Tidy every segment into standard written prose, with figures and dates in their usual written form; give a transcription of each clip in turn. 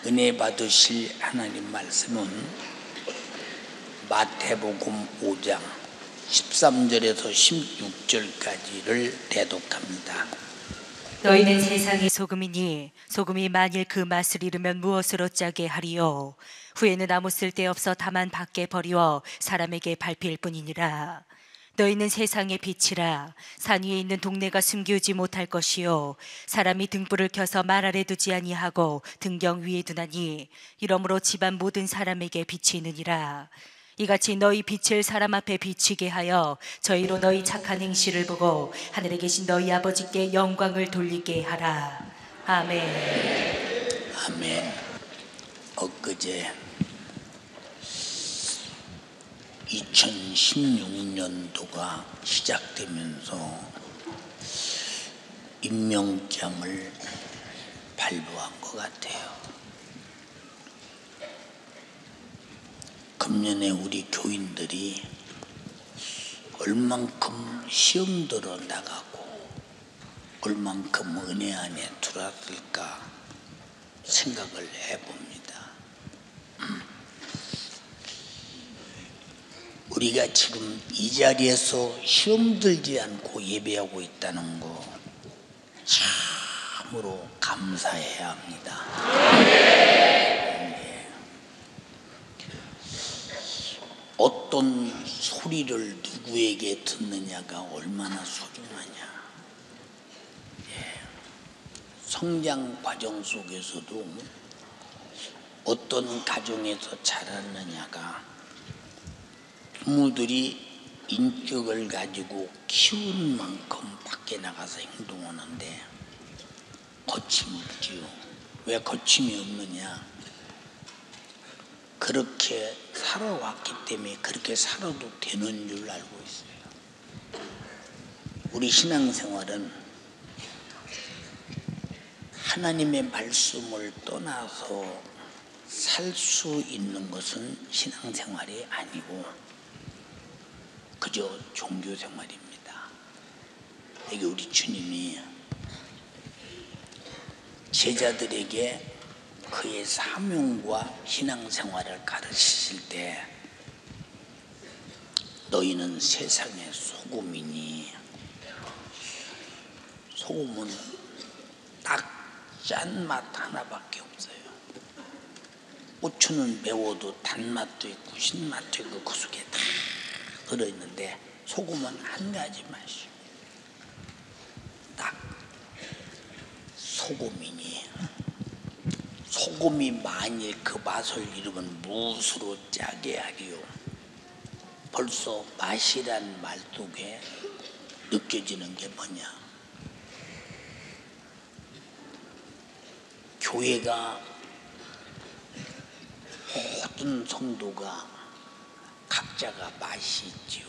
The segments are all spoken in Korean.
은혜 받으실 하나님 말씀은 마태복음 5장 13절에서 16절까지를 대독합니다. 너희는 세상의 소금이니 소금이 만일 그 맛을 잃으면 무엇으로 짜게 하리요? 후에는 아무 쓸데없어 다만 밖에 버리어 사람에게 밟힐 뿐이니라. 너희는 세상의 빛이라. 산 위에 있는 동네가 숨기우지 못할 것이요 사람이 등불을 켜서 말 아래 두지 아니하고 등경 위에 두나니 이러므로 집안 모든 사람에게 빛이 있느니라. 이같이 너희 빛을 사람 앞에 비치게 하여 저희로 너희 착한 행실을 보고 하늘에 계신 너희 아버지께 영광을 돌리게 하라. 아멘. 아멘. 엊그제 2016년도가 시작되면서 임명장을 발부한 것 같아요. 금년에 우리 교인들이 얼만큼 시험 들어 나가고 얼만큼 은혜 안에 들어왔을까 생각을 해봅니다. 우리가 지금 이 자리에서 시험 들지 않고 예배하고 있다는 거 참으로 감사해야 합니다. 어떤 소리를 누구에게 듣느냐가 얼마나 소중하냐. 성장 과정 속에서도 어떤 가정에서 자랐느냐가 부모들이 인격을 가지고 키운 만큼 밖에 나가서 행동하는데 거침이 없지요. 왜 거침이 없느냐? 그렇게 살아왔기 때문에 그렇게 살아도 되는 줄 알고 있어요. 우리 신앙생활은 하나님의 말씀을 떠나서 살 수 있는 것은 신앙생활이 아니고 그저 종교생활입니다. 이게 우리 주님이 제자들에게 그의 사명과 신앙생활을 가르치실 때 너희는 세상의 소금이니, 소금은 딱 짠맛 하나밖에 없어요. 고추는 매워도 단맛도 있고 신맛도 있고 그 속에 다 들어있는데 소금은 한 가지 맛이에요. 딱 소금이니, 소금이 만일 그 맛을 잃으면 무엇으로 짜게 하리요? 벌써 맛이란 말 속에 느껴지는 게 뭐냐? 교회가 모든 성도가 각자가 맛이 있지요.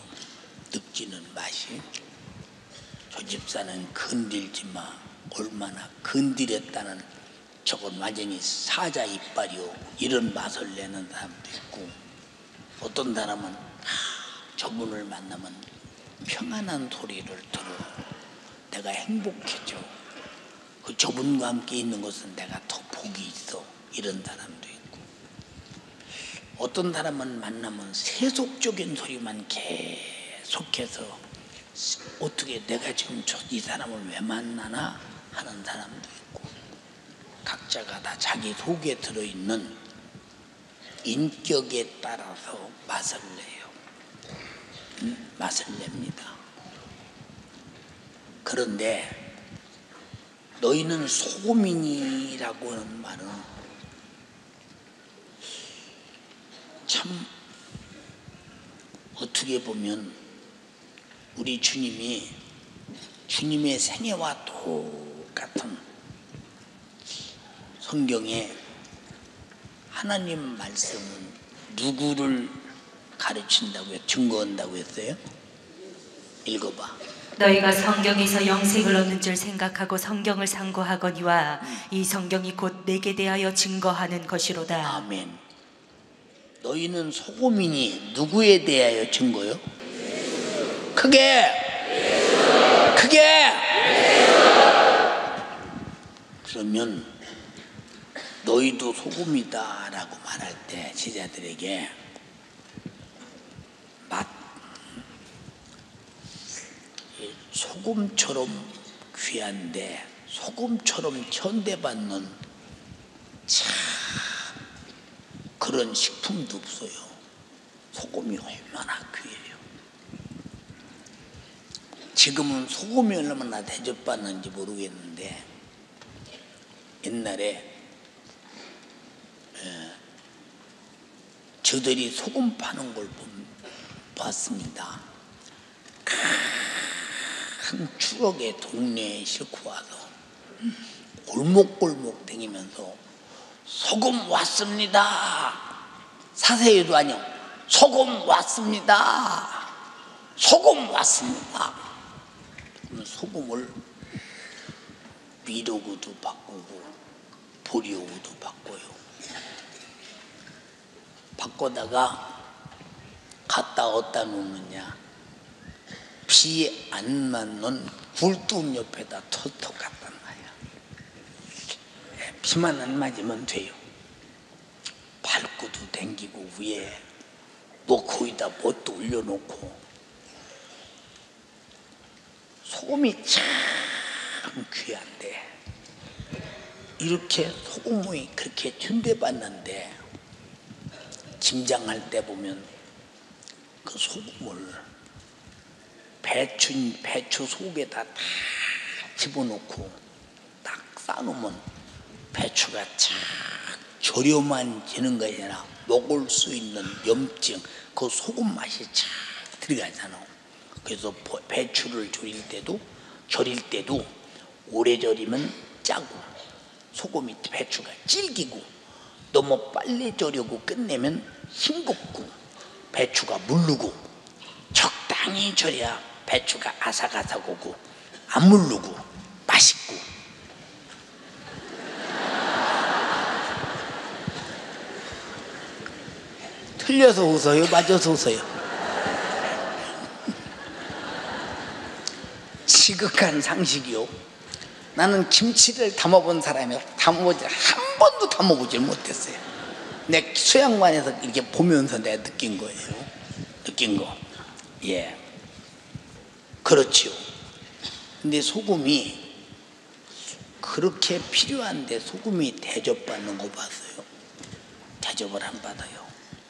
느끼는 맛이. 저 집사는 건들지 마. 얼마나 건드렸다는 저건 완전히 사자 이빨이요. 이런 맛을 내는 사람도 있고, 어떤 사람은 저분을 만나면 평안한 소리를 들어 내가 행복해져. 그 저분과 함께 있는 것은 내가 더 복이 있어. 이런 사람도 있고, 어떤 사람은 만나면 세속적인 소리만 계속해서 어떻게 내가 지금 이 사람을 왜 만나나 하는 사람도 있고, 각자가 다 자기 속에 들어있는 인격에 따라서 맛을 내요. 맛을 냅니다. 그런데 너희는 소금이니라고 하는 말은 참 어떻게 보면 우리 주님이 주님의 생애와 똑같은 성경에 하나님 말씀은 누구를 가르친다고요? 증거한다고 했어요? 읽어봐. 너희가 성경에서 영생을 얻는 줄 생각하고 성경을 상고하거니와 이 성경이 곧 내게 대하여 증거하는 것이로다. 아멘. 너희는 소금이니 누구에 대하여 증거요? 크게 그러면 너희도 소금이다 라고 말할 때 제자들에게 소금처럼 귀한데 소금처럼 천대받는 참 그런 식품도 없어요. 소금이 얼마나 귀해요. 지금은 소금이 얼마나 대접받는지 모르겠는데 옛날에 저들이 소금 파는 걸 봤습니다. 큰 추억의 동네에 싣고 와서 골목골목 다니면서 소금 왔습니다. 사세요도 아니요. 소금 왔습니다. 소금 왔습니다. 소금을 미로구도 바꾸고 보리오구도 바꿔요. 바꿔다가 갖다 어디다 놓느냐. 비 안 맞는 굴뚝 옆에다 톡톡 갖다 놔요. 비만 안 맞으면 돼요. 밟고도 댕기고 위에 뭐 거기다 뭣도 올려놓고. 소금이 참 귀한데 이렇게 소금이 그렇게 천대받는데 김장할 때 보면 그 소금을 배추 속에다 다 집어넣고 딱 싸놓으면 배추가 참 저렴해지는 것이 아니라 먹을 수 있는 염증, 그 소금 맛이 참 들어가잖아. 그래서 배추를 절일 때도 오래 절이면 짜고 소금이 배추가 질기고 너무 빨리 절이고 끝내면 싱겁고 배추가 물르고 적당히 절여야 배추가 아삭아삭하고 안 물르고 맛있고. 틀려서 웃어요? 맞아서 웃어요? 지극한 상식이요. 나는 김치를 담아본 사람이 한 번도 담아보질 못했어요. 내 수양관에서 이렇게 보면서 내가 느낀 거예요. 느낀 거. 예. 그렇지요. 근데 소금이 그렇게 필요한데 소금이 대접받는 거 봤어요? 대접을 안 받아요.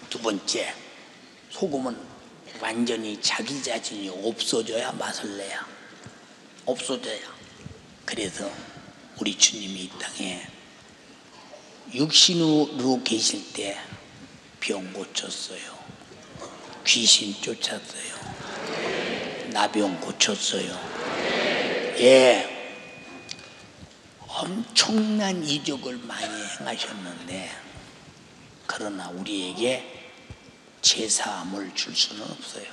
두 번째, 소금은 완전히 자기 자신이 없어져야 맛을 내야. 없어져야. 그래서 우리 주님이 이 땅에 육신으로 계실 때 병 고쳤어요. 귀신 쫓았어요. 나병 고쳤어요. 예, 엄청난 이적을 많이 행하셨는데 그러나 우리에게 제사함을 줄 수는 없어요.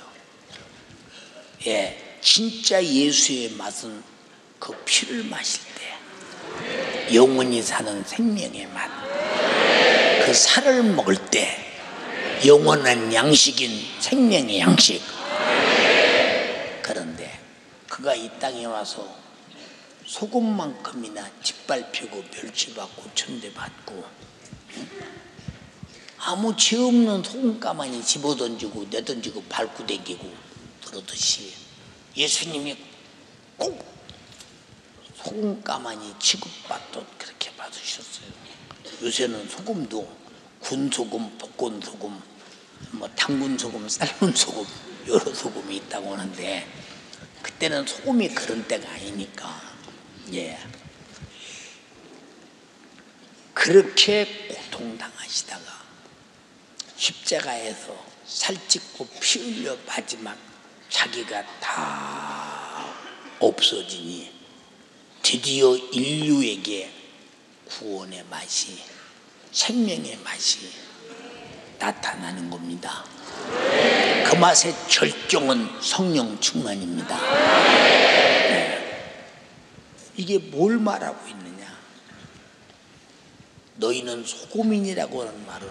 예, 진짜 예수의 맛은 그 피를 마실 때 영원히 사는 생명의 맛, 그 살을 먹을 때 영원한 양식인 생명의 양식. 그런데 그가 이 땅에 와서 소금만큼이나 짓밟히고 멸치받고 천대받고 아무 죄 없는 소금가마니 집어던지고 내던지고 밟고 댕기고 그러듯이 예수님이 꼭 소금가마니 취급받듯 그렇게 받으셨어요. 요새는 소금도 군소금, 볶은소금, 뭐 당근소금, 삶은소금 여러 소금이 있다고 하는데 그때는 소금이 그런 때가 아니니까. 예, 그렇게 고통당하시다가 십자가에서 살찌고 피 흘려 마지막 자기가 다 없어지니 드디어 인류에게 구원의 맛이, 생명의 맛이 나타나는 겁니다. 그 맛의 절정은 성령 충만입니다. 이게 뭘 말하고 있느냐? 너희는 소금이라고 하는 말은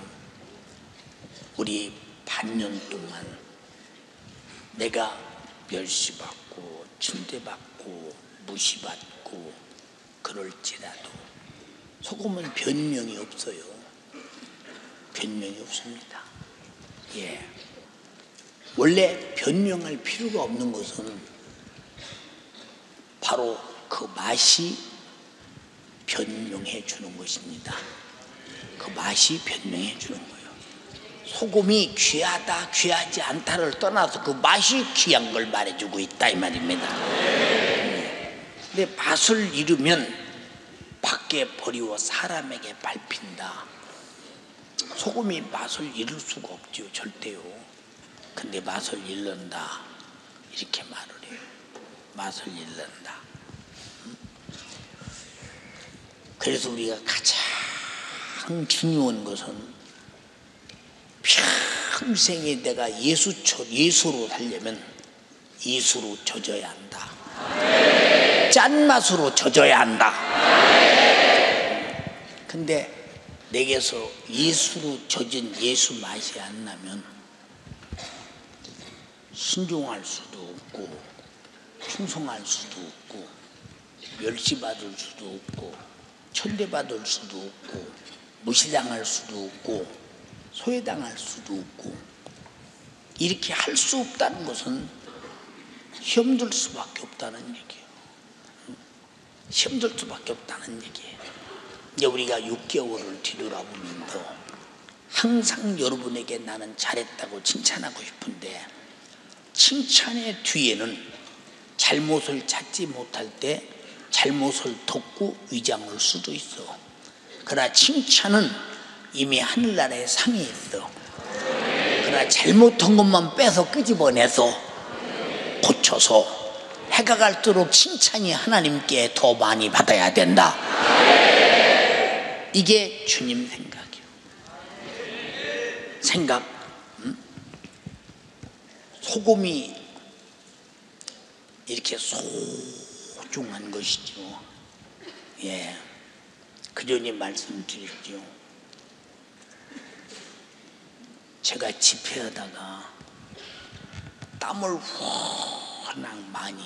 우리 반년 동안 내가 멸시받고 침대받고 무시받고 그럴지라도 소금은 변명이 없어요. 변명이 없습니다. 예. 원래 변명할 필요가 없는 것은 바로 그 맛이 변명해 주는 것입니다. 그 맛이 변명해 주는 거예요. 소금이 귀하다 귀하지 않다를 떠나서 그 맛이 귀한 걸 말해주고 있다 이 말입니다. 근데 맛을 잃으면 밖에 버리고 사람에게 밟힌다. 소금이 맛을 잃을 수가 없죠. 절대요. 근데 맛을 잃는다 이렇게 말을 해요. 맛을 잃는다. 그래서 우리가 가장 중요한 것은 평생에 내가 예수로 살려면 예수로 젖어야 한다. 짠맛으로 젖어야 한다. 근데 내게서 예수로 젖은 예수 맛이 안 나면 순종할 수도 없고 충성할 수도 없고 멸시받을 수도 없고 천대받을 수도 없고 무시당할 수도 없고 소외당할 수도 없고 이렇게 할 수 없다는 것은 힘들 수밖에 없다는 얘기예요. 힘들 수밖에 없다는 얘기예요. 이제 우리가 6개월을 뒤돌아보면서 항상 여러분에게 나는 잘했다고 칭찬하고 싶은데 칭찬의 뒤에는 잘못을 찾지 못할 때 잘못을 덮고 위장할 수도 있어. 그러나 칭찬은 이미 하늘나라에 상이 있어. 그러나 잘못한 것만 빼서 끄집어내서 고쳐서 해가 갈수록 칭찬이 하나님께 더 많이 받아야 된다. 이게 주님 생각이에요. 생각. 소금이 이렇게 소중한 것이죠. 예, 그 전에 말씀드렸죠. 제가 집회하다가 땀을 워낙 많이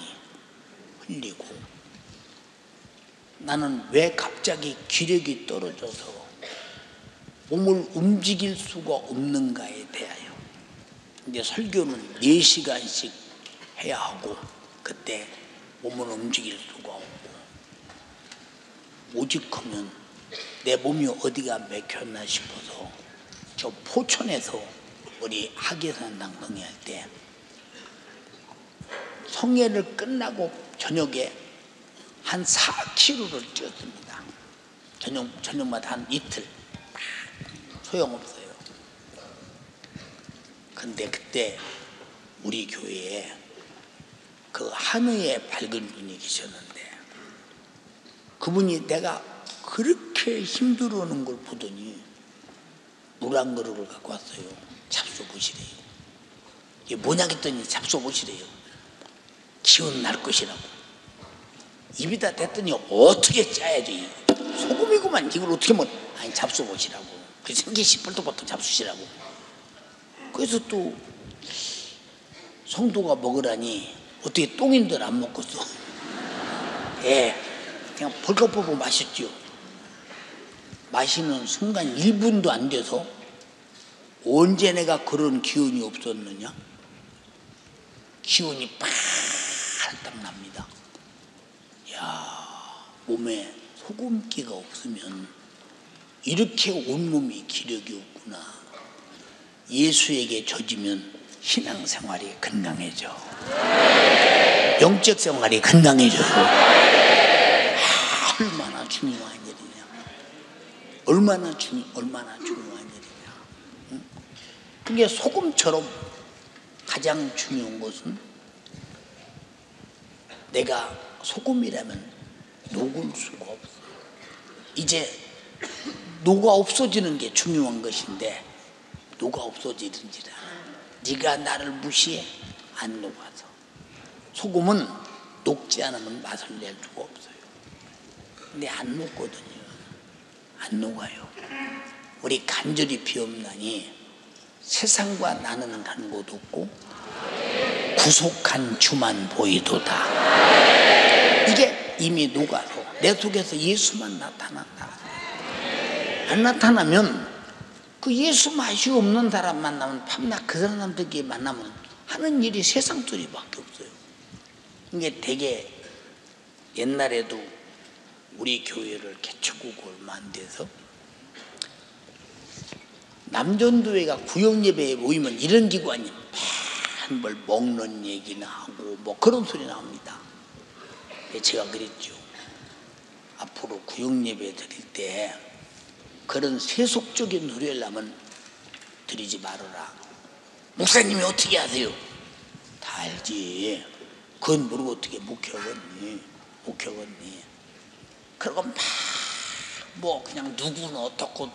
흘리고 나는 왜 갑자기 기력이 떨어져서 몸을 움직일 수가 없는가에 대하여 이제 설교는 4시간씩 해야 하고 그때 몸을 움직일 수가 없고 오직하면 내 몸이 어디가 맥혔나 싶어서 저 포천에서 우리 하계산당 동의할 때 성회를 끝나고 저녁에 한 4km를 뛰었습니다. 저녁마다 한 이틀 소용없어요. 근데 그때 우리 교회에 그 하늘에 밝은 분이 계셨는데 그분이 내가 그렇게 힘들어하는 걸 보더니 물 한 그릇을 갖고 왔어요. 잡숴보시래요. 이게 뭐냐 했더니 잡숴보시래요. 기운 날 것이라고. 입에다 댔더니 어떻게 짜야지. 소금이구만. 이걸 어떻게 먹. 아니 잡숴보시라고. 그 생기시 뻘떡뻘떡 잡수시라고. 그래서 또 성도가 먹으라니 어떻게 똥인들 안 먹겠어. 예, 그냥 벌컥벌컥 마셨죠. 마시는 순간 1분도 안 돼서 언제 내가 그런 기운이 없었느냐. 기운이 팔딱 납니다. 야, 몸에 소금기가 없으면 이렇게 온몸이 기력이 없구나. 예수에게 젖으면 신앙생활이 건강해져. 영적 생활이 건강해져요. 얼마나 중요한 일이냐. 얼마나 중요한 일이냐. 응? 그게 소금처럼 가장 중요한 것은 내가 소금이라면 녹을 수가 없어. 이제 녹아 없어지는 게 중요한 것인데 녹아 없어지는지라. 네가 나를 무시해? 안 녹아서. 소금은 녹지 않으면 맛을 낼 수가 없어요. 근데 안 녹거든요. 안 녹아요. 우리 간절히 비옵나니 세상과 나는 간 곳 없고 구속한 주만 보이도다. 이게 이미 녹아서 내 속에서 예수만 나타난다. 안 나타나면 그 예수 맛이 없는 사람 만나면 밤낮 그 사람들끼리 만나면 하는 일이 세상소리밖에 없어요. 이게 되게 옛날에도 우리 교회를 개척하고 얼마 안 돼서 남전도회가 구역예배에 모이면 이런 기관이 뭘 먹는 얘기나 하고 뭐 그런 소리 나옵니다. 제가 그랬죠. 앞으로 구역예배 드릴 때 그런 세속적인 노래를 하면 드리지 말아라. 목사님이 어떻게 하세요? 다 알지. 그건 모르고 어떻게 목회하겠니? 그러고 막 뭐 그냥 누구는 어떻고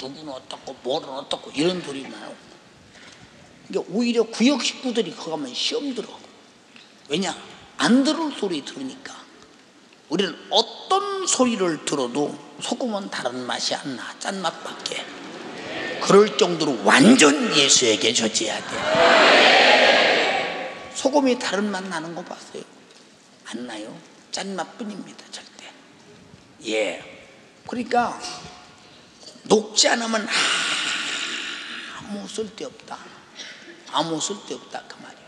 뭐는 어떻고 이런 소리 나요. 그러니까 오히려 구역 식구들이 거기 가면 시험 들어. 왜냐? 안 들을 소리 들으니까. 우리는 어떤 소리를 들어도 소금은 다른 맛이 안 나. 짠맛밖에. 그럴 정도로 완전 예수에게 젖어야 돼. 소금이 다른 맛 나는 거 봤어요? 안 나요. 짠맛뿐입니다. 절대. 예. 그러니까 녹지 않으면 아무 쓸데없다. 아무 쓸데없다 그 말이에요.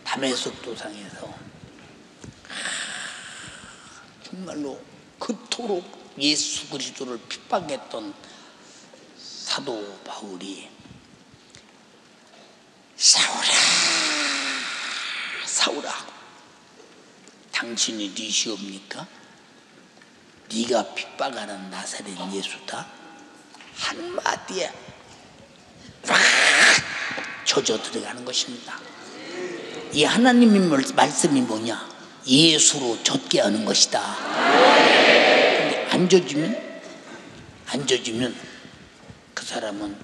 담에석도상에서 정말로 그토록 예수 그리스도를 핍박했던 사도 바울이 사울아 당신이 네 시옵니까? 네가 핍박하는 나사렛 예수다. 한마디에 막 젖어 들어가는 것입니다. 이 하나님의 말씀이 뭐냐? 예수로 젖게 하는 것이다. 근데 안 젖으면 그 사람은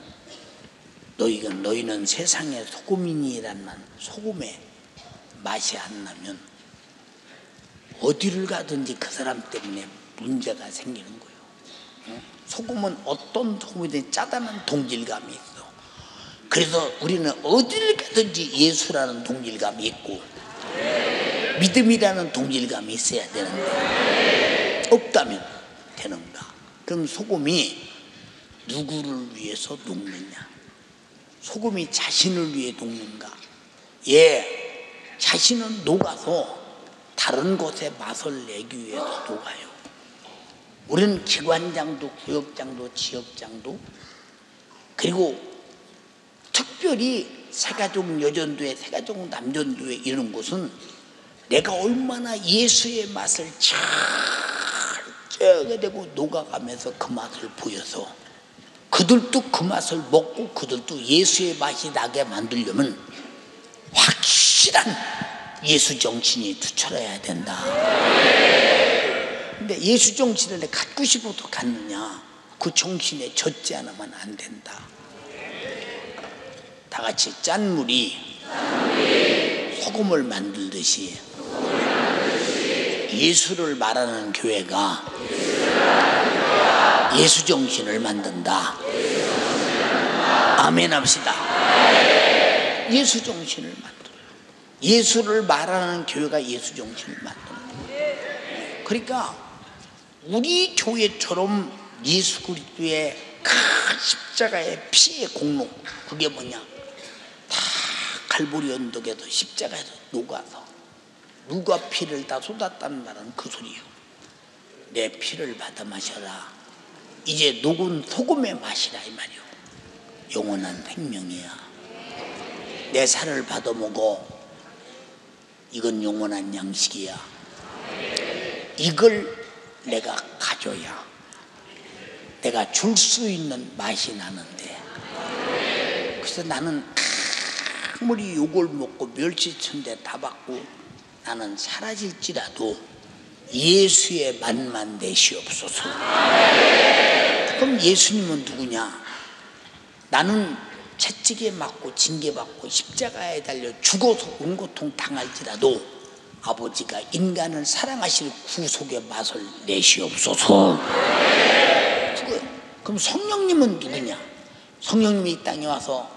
너희는 세상의 소금이니란 말, 소금의 맛이 안 나면 어디를 가든지 그 사람 때문에 문제가 생기는 거예요. 소금은 어떤 소금이든 짜다는 동질감이 있어. 그래서 우리는 어디를 가든지 예수라는 동질감이 있고 믿음이라는 동질감이 있어야 되는데 없다면 되는가? 그럼 소금이 누구를 위해서 녹느냐? 소금이 자신을 위해 녹는가? 예, 자신은 녹아서 다른 곳에 맛을 내기 위해서 녹아요. 우리는 기관장도 구역장도 지역장도 그리고 특별히 새가족 여전도회, 새가족 남전도회 이런 곳은 내가 얼마나 예수의 맛을 잘 쪄게 되고 녹아가면서 그 맛을 보여서 그들도 그 맛을 먹고 그들도 예수의 맛이 나게 만들려면 확실한 예수 정신이 투철해야 된다. 근데 예수 정신을 갖고 싶어도 갖느냐? 그 정신에 젖지 않으면 안 된다. 다 같이 짠물이 소금을 만들듯이 예수를 말하는 교회가 예수 정신을 만든다. 아멘 합시다. 예수 정신을 만들어요. 예수를 말하는 교회가 예수 정신을 만드는 거예요. 그러니까 우리 교회처럼 예수 그리스도의 큰 십자가의 피의 공로, 그게 뭐냐? 다 갈보리 언덕에서 십자가에서 녹아서 누가 피를 다 쏟았다는 말은 그 소리예요. 내 피를 받아 마셔라. 이제 녹은 소금의 맛이라 이 말이요. 영원한 생명이야. 내 살을 받아 먹어. 이건 영원한 양식이야. 이걸 내가 가져야 내가 줄 수 있는 맛이 나는데, 그래서 나는 아무리 욕을 먹고 멸치천대 다 받고 나는 사라질지라도 예수의 맛만 내시옵소서. 그럼 예수님은 누구냐? 나는 채찍에 맞고 징계받고 십자가에 달려 죽어서 온고통 당할지라도 아버지가 인간을 사랑하실 구속의 맛을 내시옵소서. 그럼 성령님은 누구냐? 성령님이 이 땅에 와서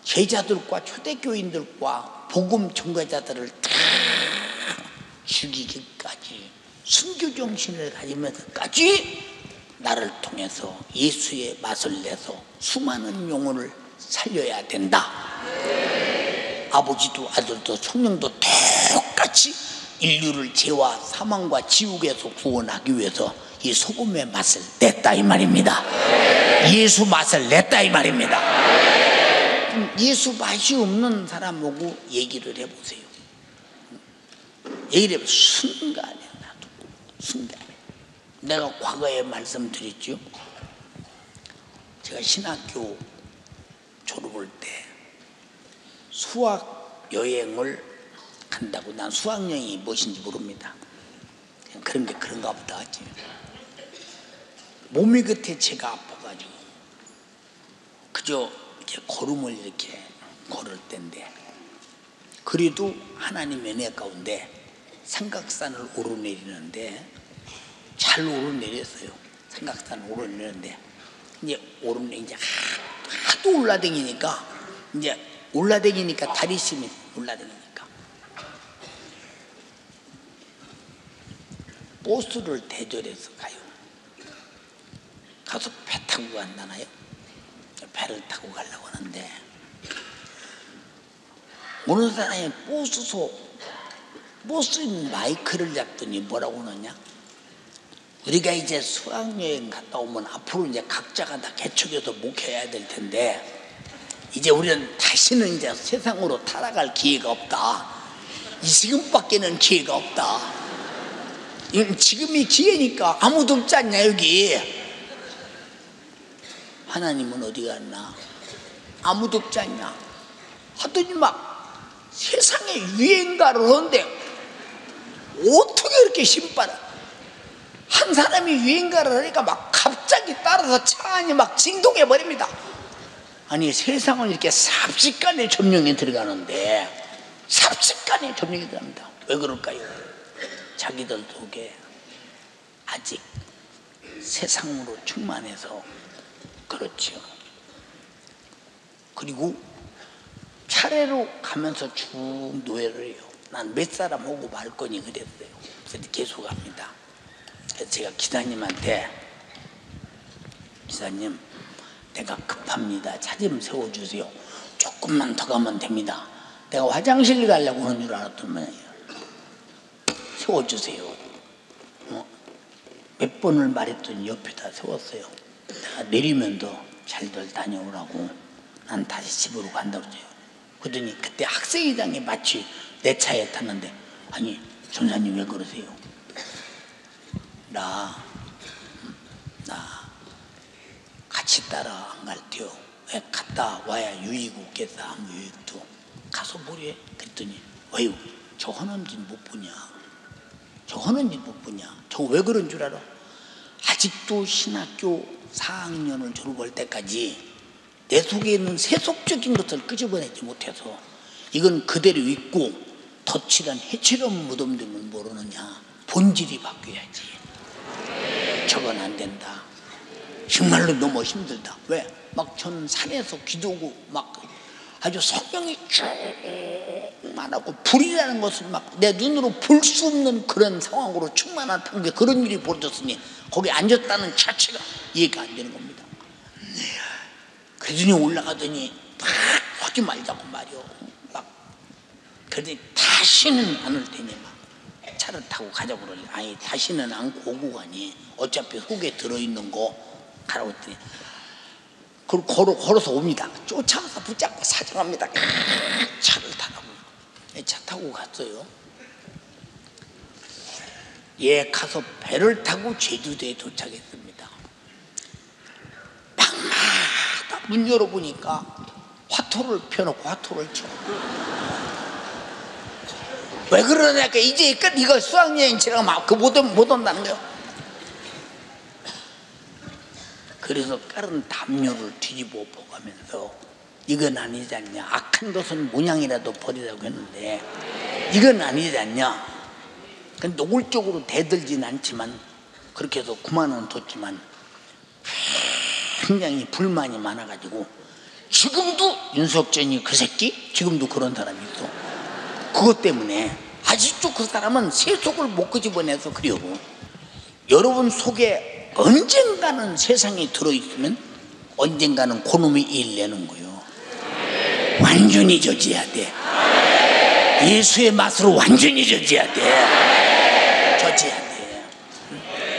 제자들과 초대교인들과 복음 전가자들을 다 죽이기까지 순교 정신을 가지면서까지 나를 통해서 예수의 맛을 내서 수많은 영혼을 살려야 된다. 아버지도 아들도 성령도 똑같이 인류를 죄와 사망과 지옥에서 구원하기 위해서 이 소금의 맛을 냈다 이 말입니다. 예수 맛을 냈다 이 말입니다. 예수 맛이 없는 사람하고 얘기를 해보세요. 얘기를 해보세요. 순간에 나도 순간에. 내가 과거에 말씀드렸죠. 제가 신학교 졸업할 때 수학 여행을 간다고. 난 수학여행이 무엇인지 모릅니다. 그냥 그런 게 그런가 보다 하지. 몸이 겉에 제가 아파가지고 그저 이렇게 걸음을 이렇게 걸을 때인데, 그래도 하나님의 은혜 가운데 삼각산을 오르내리는데 잘 오르내렸어요. 삼각산을 오르내리는데 이제 하도 올라다니니까 다리 힘이 올라다니니까 버스를 대절해서 가요. 가서 배 타고 간다나요? 배를 타고 가려고 하는데 어느 사람이 버스 마이크를 잡더니 뭐라고 하느냐? 우리가 이제 수학여행 갔다 오면 앞으로 이제 각자가 다 개척해서 목회해야 될 텐데 이제 우리는 다시는 이제 세상으로 타락할 기회가 없다. 이 지금밖에는 기회가 없다. 지금이 기회니까. 아무도 없지 않냐 여기. 하나님은 어디 갔나? 아무도 없지 않냐 하더니 막 세상에 유행가를 하는데 어떻게 그렇게 힘빨아? 한 사람이 유행가를 하니까 막 갑자기 따라서 차 안이 막 진동해 버립니다. 아니 세상은 이렇게 삽시간에 점령에 들어가는데 삽시간에 점령이 들어갑니다. 왜 그럴까요? 자기들 속에 아직 세상으로 충만해서 그렇죠. 그리고 차례로 가면서 쭉 노예를 해요. 난 몇 사람 오고 말 거니 그랬어요. 그래서 계속 합니다. 그래서 제가 기사님한테 기사님 내가 급합니다. 차 좀 세워주세요. 조금만 더 가면 됩니다. 내가 화장실 가려고 하는 줄 알았더니 세워주세요. 몇 번을 말했더니 옆에다 세웠어요. 내가 내리면서 잘들 다녀오라고. 난 다시 집으로 간다고 해요. 그러더니 그때 학생회장이 마치 내 차에 탔는데 아니 전사님 왜 그러세요? 나 같이 따라 안 갈 테요. 왜 갔다 와야 유익 없겠어. 아무 유익도. 가서 뭐래? 그랬더니 왜요? 저 하는 짓 못 보냐? 저거 왜 그런 줄 알아? 아직도 신학교 4학년을 졸업할 때까지 내 속에 있는 세속적인 것을 끄집어내지 못해서 이건 그대로 있고 덧칠한 해처럼 묻어두면 모르느냐. 본질이 바뀌어야지. 저건 안 된다. 정말로 너무 힘들다. 왜? 막 저는 산에서 기도하고 막 아주 성령이 충만하고 불이라는 것을 막 내 눈으로 볼 수 없는 그런 상황으로 충만한 판국에 그런 일이 벌어졌으니 거기 앉았다는 자체가 이해가 안 되는 겁니다. 그러더니 올라가더니 막 하지 말자고 말이요. 막 그러더니 다시는 안 올 테니 막 차를 타고 가자고 그러니 아니 다시는 안 오고 가니 어차피 속에 들어있는 거 가라고 했더니 그걸 걸어서 옵니다. 쫓아가서 붙잡고 사정합니다. 차를 타라고. 차 타고 갔어요. 가서 배를 타고 제주도에 도착했습니다. 방마다 문 열어보니까 화토를 펴놓고 화토를 쳐. 왜 그러냐니까 이제 이거 수학여행처럼 못 온다는 거예요. 그래서 다른 담요를 뒤집어 보가면서 이건 아니지 않냐. 악한 것은 모양이라도 버리라고 했는데 이건 아니지 않냐. 노골적으로 대들진 않지만 그렇게 해서 9만 원 뒀지만 굉장히 불만이 많아가지고 지금도 윤석전이 그 새끼 지금도 그런 사람이 있어. 그것 때문에 아직도 그 사람은 세속을 못 끄집어내서 그래요. 여러분 속에 언젠가는 세상에 들어있으면 언젠가는 그놈이 일내는 거예요. 완전히 젖어야 돼. 예수의 맛으로 완전히 젖어야 돼. 젖어야 돼.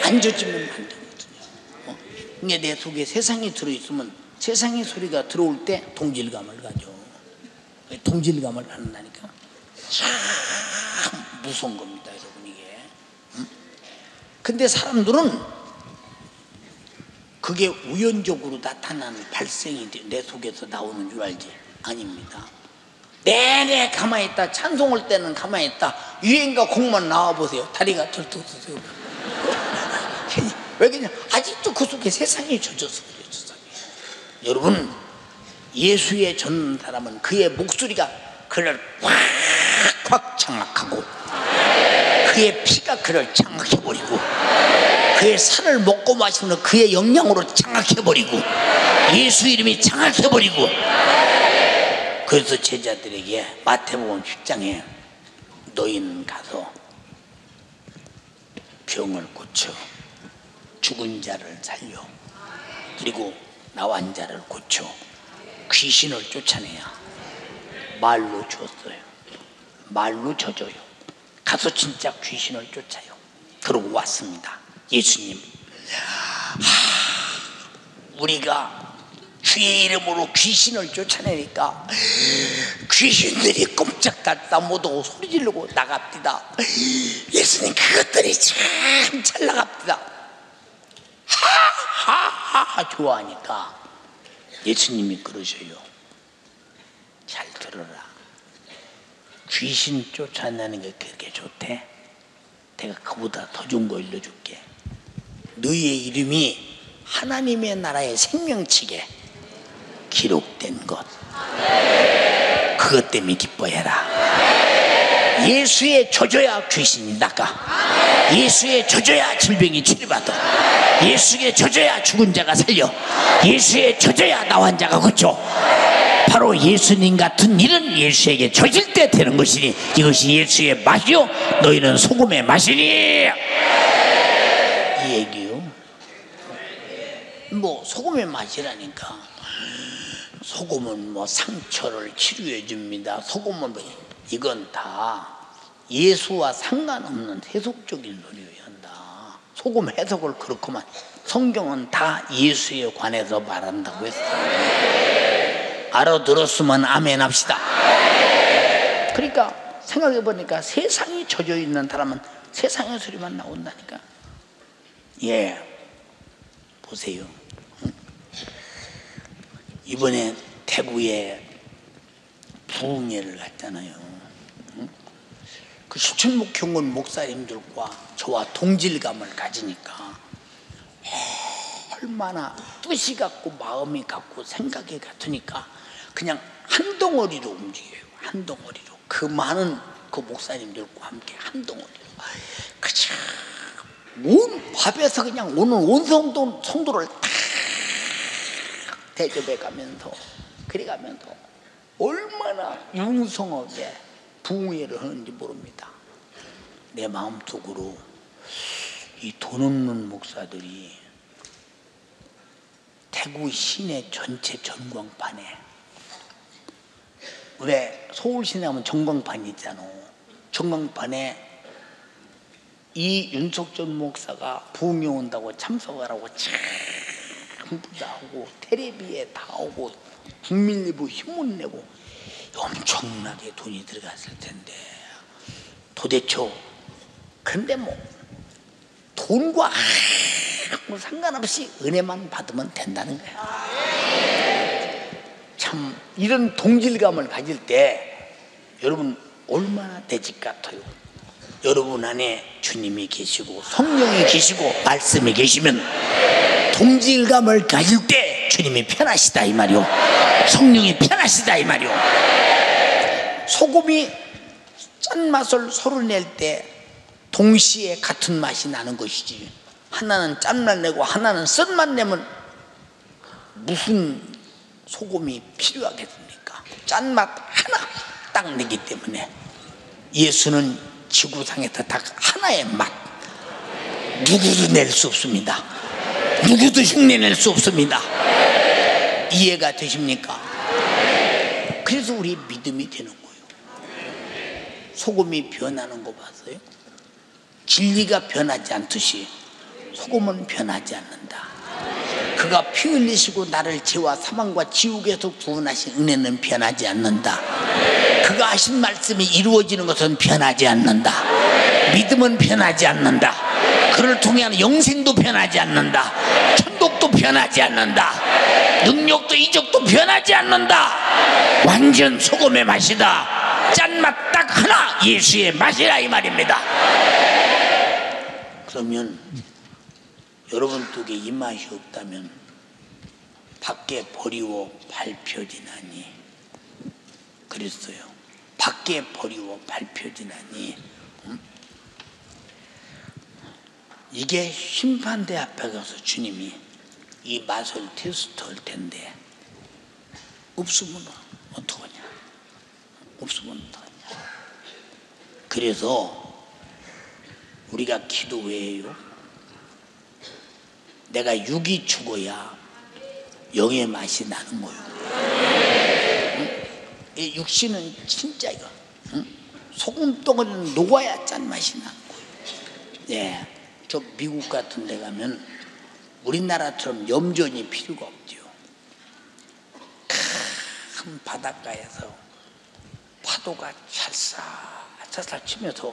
안 젖으면 안 되거든요. 이게 내 속에 세상이 들어있으면 세상의 소리가 들어올 때 동질감을 가져. 동질감을 갖는다니까 참 무서운 겁니다, 여러분. 이게. 근데 사람들은 그게 우연적으로 나타나는 발생이 내 속에서 나오는 줄 알지? 아닙니다. 내내 가만히 있다, 찬송할 때는 가만히 있다, 유행가 곡만 나와보세요. 다리가 덜떡 서세요. 왜 그냥 아직도 그 속에 세상이 젖어서 그래요. 세상에. 여러분, 예수에 젖는 사람은 그의 목소리가 그를 꽉꽉 장악하고 그의 피가 그를 장악해버리고 그의 살을 먹고 마시는 그의 영양으로 장악해버리고 예수 이름이 장악해버리고. 그래서 제자들에게 마태복음 10장에 너희는 가서 병을 고쳐 죽은 자를 살려 그리고 나환 자를 고쳐 귀신을 쫓아내야 말로 줬어요. 말로 져줘요. 가서 진짜 귀신을 쫓아요. 그러고 왔습니다. 예수님, 우리가 주의 이름으로 귀신을 쫓아내니까 귀신들이 꼼짝달싹 못하고 소리 지르고 나갑디다. 예수님, 그것들이 참 잘 나갑디다. 하하하 좋아하니까 예수님이 그러셔요. 잘 들어라. 귀신 쫓아내는 게 그렇게 좋대? 내가 그보다 더 좋은 거 일러줄게. 너희의 이름이 하나님의 나라의 생명책에 기록된 것, 그것 때문에 기뻐해라. 예수에 젖어야 귀신이 나가. 예수에 젖어야 질병이 치료받아. 예수에 젖어야 죽은 자가 살려. 예수에 젖어야 나환 자가 고쳐. 바로 예수님 같은 일은 예수에게 젖을 때 되는 것이니 이것이 예수의 맛이요 너희는 소금의 맛이니. 이 얘기요. 뭐 소금의 맛이라니까. 소금은 뭐 상처를 치료해 줍니다. 소금은 뭐 이건 다 예수와 상관없는 해석적인 소리여야 한다. 소금 해석을 그렇구만. 성경은 다 예수에 관해서 말한다고 했어요. 알아들었으면 아멘 합시다. 그러니까 생각해 보니까 세상이 젖어 있는 사람은 세상의 소리만 나온다니까. 예, 보세요. 이번에 대구에 부흥회를 갔잖아요. 그 수천목경원 목사님들과 저와 동질감을 가지니까 얼마나 뜻이 같고 마음이 같고 생각이 같으니까 그냥 한 덩어리로 움직여요. 한 덩어리로. 그 많은 그 목사님들과 함께 한 덩어리로. 그저 온 밥에서 그냥 오는 온 성도를 다 대접해 가면서 그래 가면서 얼마나 융성하게 부흥회를 하는지 모릅니다. 내 마음속으로 이 돈 없는 목사들이 대구 시내 전체 전광판에, 왜 서울 시내 하면 전광판이 있잖아. 전광판에 이 윤석전 목사가 부흥회 온다고 참석하라고 전부 다 하고 텔레비에 다 오고 국민일보 신문 내고 엄청나게 돈이 들어갔을 텐데 도대체 근데 뭐 돈과 아무 상관없이 은혜만 받으면 된다는 거야. 참 이런 동질감을 가질 때 여러분 얼마나 대집 같아요. 여러분 안에 주님이 계시고 성령이 계시고 말씀이 계시면 동질감을 가질 때 주님이 편하시다 이 말이요. 성령이 편하시다 이 말이요. 소금이 짠맛을 서로 낼 때 동시에 같은 맛이 나는 것이지, 하나는 짠맛 내고 하나는 쓴맛 내면 무슨 소금이 필요하겠습니까? 짠맛 하나 딱 내기 때문에 예수는 지구상에서 딱 하나의 맛, 누구도 낼 수 없습니다. 누구도 흉내낼 수 없습니다. 이해가 되십니까? 그래서 우리 믿음이 되는 거예요. 소금이 변하는 거 봤어요? 진리가 변하지 않듯이 소금은 변하지 않는다. 그가 피 흘리시고 나를 죄와 사망과 지옥에서 구원하신 은혜는 변하지 않는다. 그가 하신 말씀이 이루어지는 것은 변하지 않는다. 믿음은 변하지 않는다. 그를 통한 영생도 변하지 않는다. 천국도 변하지 않는다. 능력도 이적도 변하지 않는다. 완전 소금의 맛이다. 짠맛 딱 하나, 예수의 맛이라 이 말입니다. 그러면 여러분 쪽에 이 맛이 없다면 밖에 버리고 밟혀지나니, 그랬어요. 밖에 버리고 밟혀지나니. 이게 심판대 앞에 가서 주님이 이 맛을 테스트할 텐데 없으면 어떡하냐? 없으면 어떡하냐? 그래서 우리가 기도 왜 해요? 내가 육이 죽어야 영의 맛이 나는 거예요. 이 육신은 진짜 이거 소금 덩어리는 녹아야 짠맛이 나는 거예요. 예, 저 미국 같은 데 가면 우리나라처럼 염전이 필요가 없죠. 큰 바닷가에서 파도가 찰싹찰싹 치면서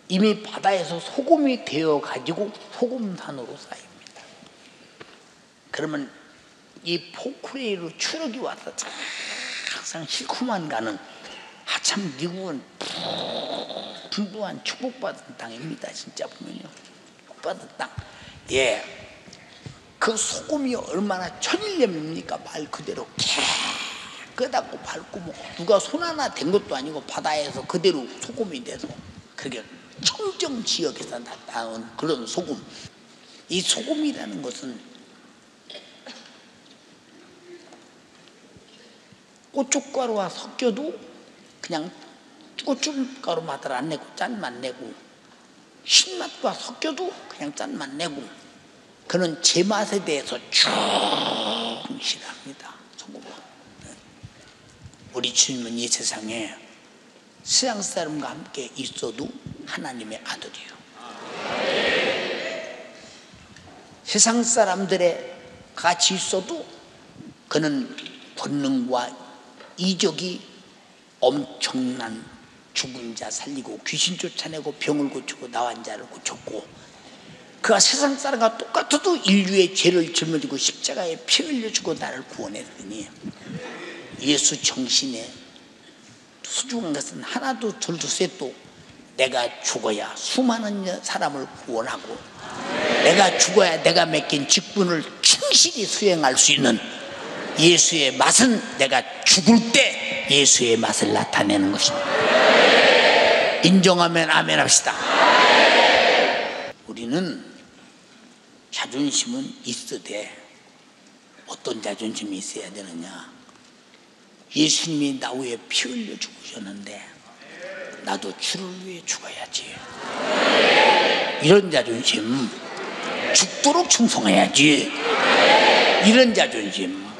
이미 바다에서 소금이 되어 가지고 소금산으로 쌓입니다. 그러면 이 포크레일로 추력이 와서 항상 실쿠만 가는, 하참 미국은 풍부한 축복받은 땅입니다. 진짜 보면요, 축복받은 땅. 예, 그 소금이 얼마나 천일염입니까? 말 그대로 깨끗하고 밝고, 뭐 누가 손 하나 댄 것도 아니고 바다에서 그대로 소금이 돼서 그게 청정 지역에서 나온 그런 소금. 이 소금이라는 것은 고춧가루와 섞여도 그냥 고춧가루 맛을 안 내고 짠맛 내고, 신맛과 섞여도 그냥 짠맛 내고, 그는 제 맛에 대해서 충실합니다. 소금은. 우리 주님은 이 세상에 세상 사람과 함께 있어도 하나님의 아들이에요. 세상 사람들의 같이 있어도 그는 권능과 이적이 엄청난, 죽은 자 살리고 귀신 쫓아내고 병을 고치고 나환 자를 고쳤고, 그가 세상 사람과 똑같아도 인류의 죄를 짊어지고 십자가에 피 흘려주고 나를 구원했으니, 예수 정신에 소중한 것은 하나도 둘도 셋도 내가 죽어야 수많은 사람을 구원하고, 내가 죽어야 내가 맡긴 직분을 충실히 수행할 수 있는 예수의 맛은 내가 죽을 때 예수의 맛을 나타내는 것입니다. 인정하면 아멘 합시다. 우리는 자존심은 있어대. 어떤 자존심이 있어야 되느냐? 예수님이 나 위해 피 흘려 죽으셨는데 나도 주를 위해 죽어야지. 이런 자존심. 죽도록 충성해야지. 이런 자존심.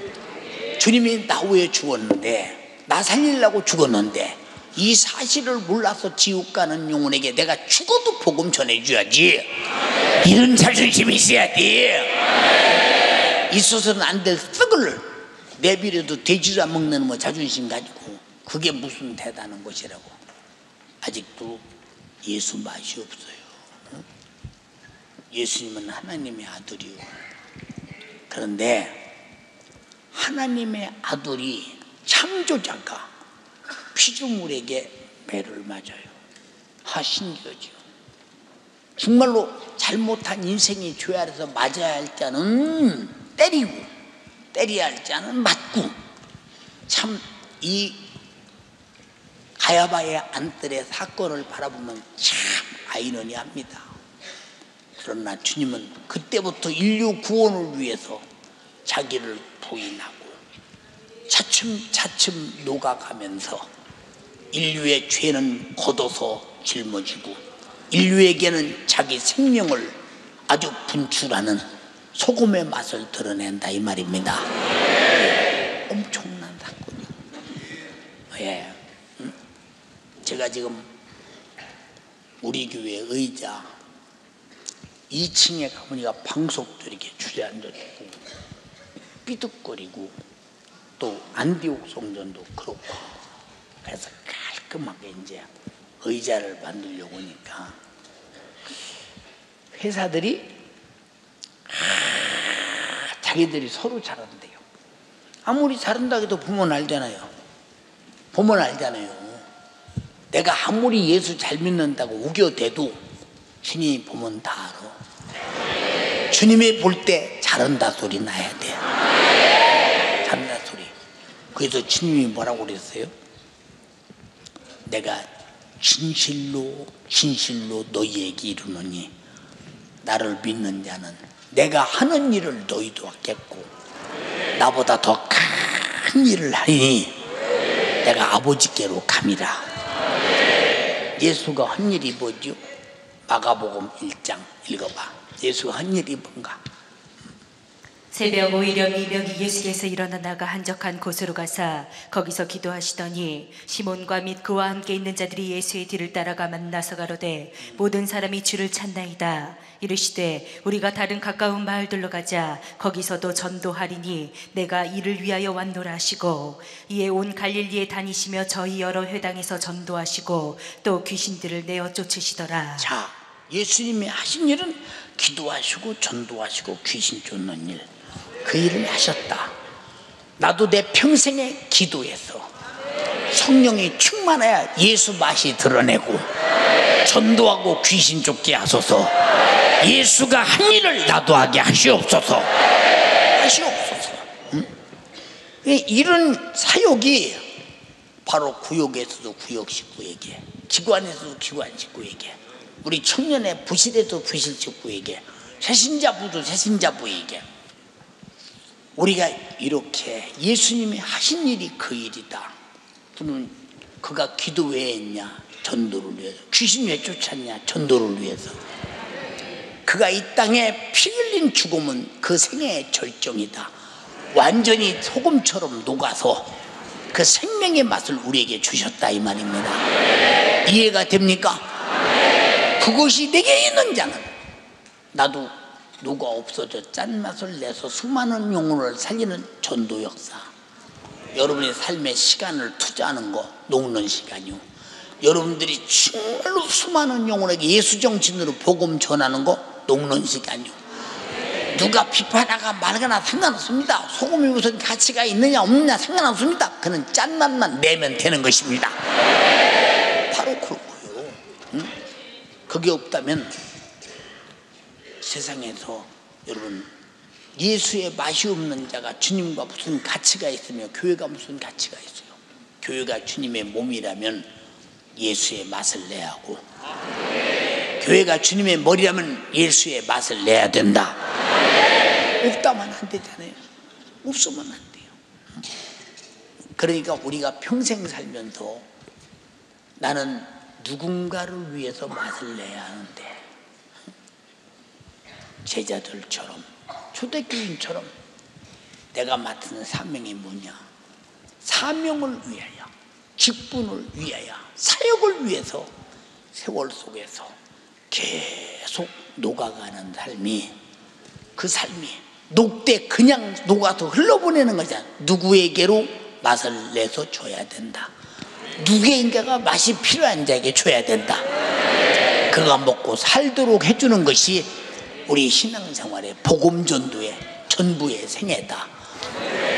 주님이 나 위해 죽었는데, 나 살리려고 죽었는데 이 사실을 몰라서 지옥 가는 영혼에게 내가 죽어도 복음 전해줘야지. 이런 자존심이 있어야 돼. 있어서는 안 될 썩을 내비려도 돼지를 안 먹는 뭐 자존심 가지고 그게 무슨 대단한 것이라고. 아직도 예수 맛이 없어요. 예수님은 하나님의 아들이요. 그런데 하나님의 아들이 창조자가 피조물에게 매를 맞아요. 신기하죠. 정말로 잘못한 인생의 죄 아래서 맞아야 할 자는 때리고, 때려야 할 자는 맞고, 참 이 가야바의 안뜰의 사건을 바라보면 참 아이러니합니다. 그러나 주님은 그때부터 인류 구원을 위해서 자기를 부인하고 차츰차츰 녹아가면서 인류의 죄는 걷어서 짊어지고 인류에게는 자기 생명을 아주 분출하는 소금의 맛을 드러낸다 이 말입니다. 예, 엄청난 사건이요. 예, 제가 지금 우리 교회 의자 2층에 가보니까 방석도 이렇게 주저앉아있고 삐득거리고 또 안디옥 성전도 그렇고, 그래서 깔끔하게 이제 의자를 만들려고 하니까 회사들이 자기들이 서로 잘한대요. 아무리 잘한다고 해도 보면 알잖아요. 내가 아무리 예수 잘 믿는다고 우겨대도 주님이 보면 다 알아. 주님이 볼 때 잘한다 소리 나야 돼. 잘한다 소리. 그래서 주님이 뭐라고 그랬어요? 내가 진실로 너희에게 이르노니 나를 믿는 자는 내가 하는 일을 너희도 하겠고 나보다 더 큰 일을 하니 내가 아버지께로 감이라. 예수가 한 일이 뭐죠? 마가복음 1장 읽어봐. 예수가 한 일이 뭔가? 새벽 오히려 미명이 예수께서 일어나 나가 한적한 곳으로 가사 거기서 기도하시더니 시몬과 및 그와 함께 있는 자들이 예수의 뒤를 따라가 만나서 가로되 모든 사람이 주를 찾나이다. 이르시되 우리가 다른 가까운 마을들로 가자. 거기서도 전도하리니 내가 이를 위하여 왔노라 하시고, 이에 온 갈릴리에 다니시며 저희 여러 회당에서 전도하시고 또 귀신들을 내어 쫓으시더라. 자, 예수님이 하신 일은 기도하시고 전도하시고 귀신 쫓는 일, 그 일을 하셨다. 나도 내 평생에 기도해서 성령이 충만해야 예수 맛이 드러내고 전도하고 귀신 쫓게 하소서. 예수가 한 일을 나도 하게 하시옵소서. 응? 이런 사역이 바로 구역에서도 구역 식구에게, 기관에서도 기관 식구에게, 우리 청년의 부실에도 부실 식구에게, 새신자부도 새신자부에게, 우리가 이렇게 예수님이 하신 일이 그 일이다. 그는 그가 기도 왜 했냐? 전도를 위해서. 귀신 왜 쫓았냐? 전도를 위해서. 그가 이 땅에 피 흘린 죽음은 그 생애의 절정이다. 완전히 소금처럼 녹아서 그 생명의 맛을 우리에게 주셨다 이 말입니다. 이해가 됩니까? 그것이 내게 있는 자는, 나도 누가 없어져 짠맛을 내서 수많은 영혼을 살리는 전도 역사. 여러분의 삶에 시간을 투자하는 거 녹는 시간이요. 여러분들이 정말로 수많은 영혼에게 예수 정신으로 복음 전하는 거 녹는 시간이요. 누가 비판하가 말거나 상관없습니다. 소금이 무슨 가치가 있느냐 없느냐 상관없습니다. 그는 짠맛만 내면 되는 것입니다. 바로 그렇고요. 응? 그게 없다면 세상에서 여러분 예수의 맛이 없는 자가 주님과 무슨 가치가 있으며 교회가 무슨 가치가 있어요. 교회가 주님의 몸이라면 예수의 맛을 내야 하고, 교회가 주님의 머리라면 예수의 맛을 내야 된다. 없다면 안 되잖아요. 없으면 안 돼요. 그러니까 우리가 평생 살면서 나는 누군가를 위해서 맛을 내야 하는데, 제자들처럼 초대교인처럼 내가 맡은 사명이 뭐냐? 사명을 위하여, 직분을 위하여, 사역을 위해서 세월 속에서 계속 녹아가는 삶이, 그 삶이 녹되 그냥 녹아서 흘러보내는 거잖아. 누구에게로 맛을 내서 줘야 된다. 누구인가가 맛이 필요한 자에게 줘야 된다. 그가 먹고 살도록 해주는 것이 우리 신앙생활의 복음전도의 전부의 생애다.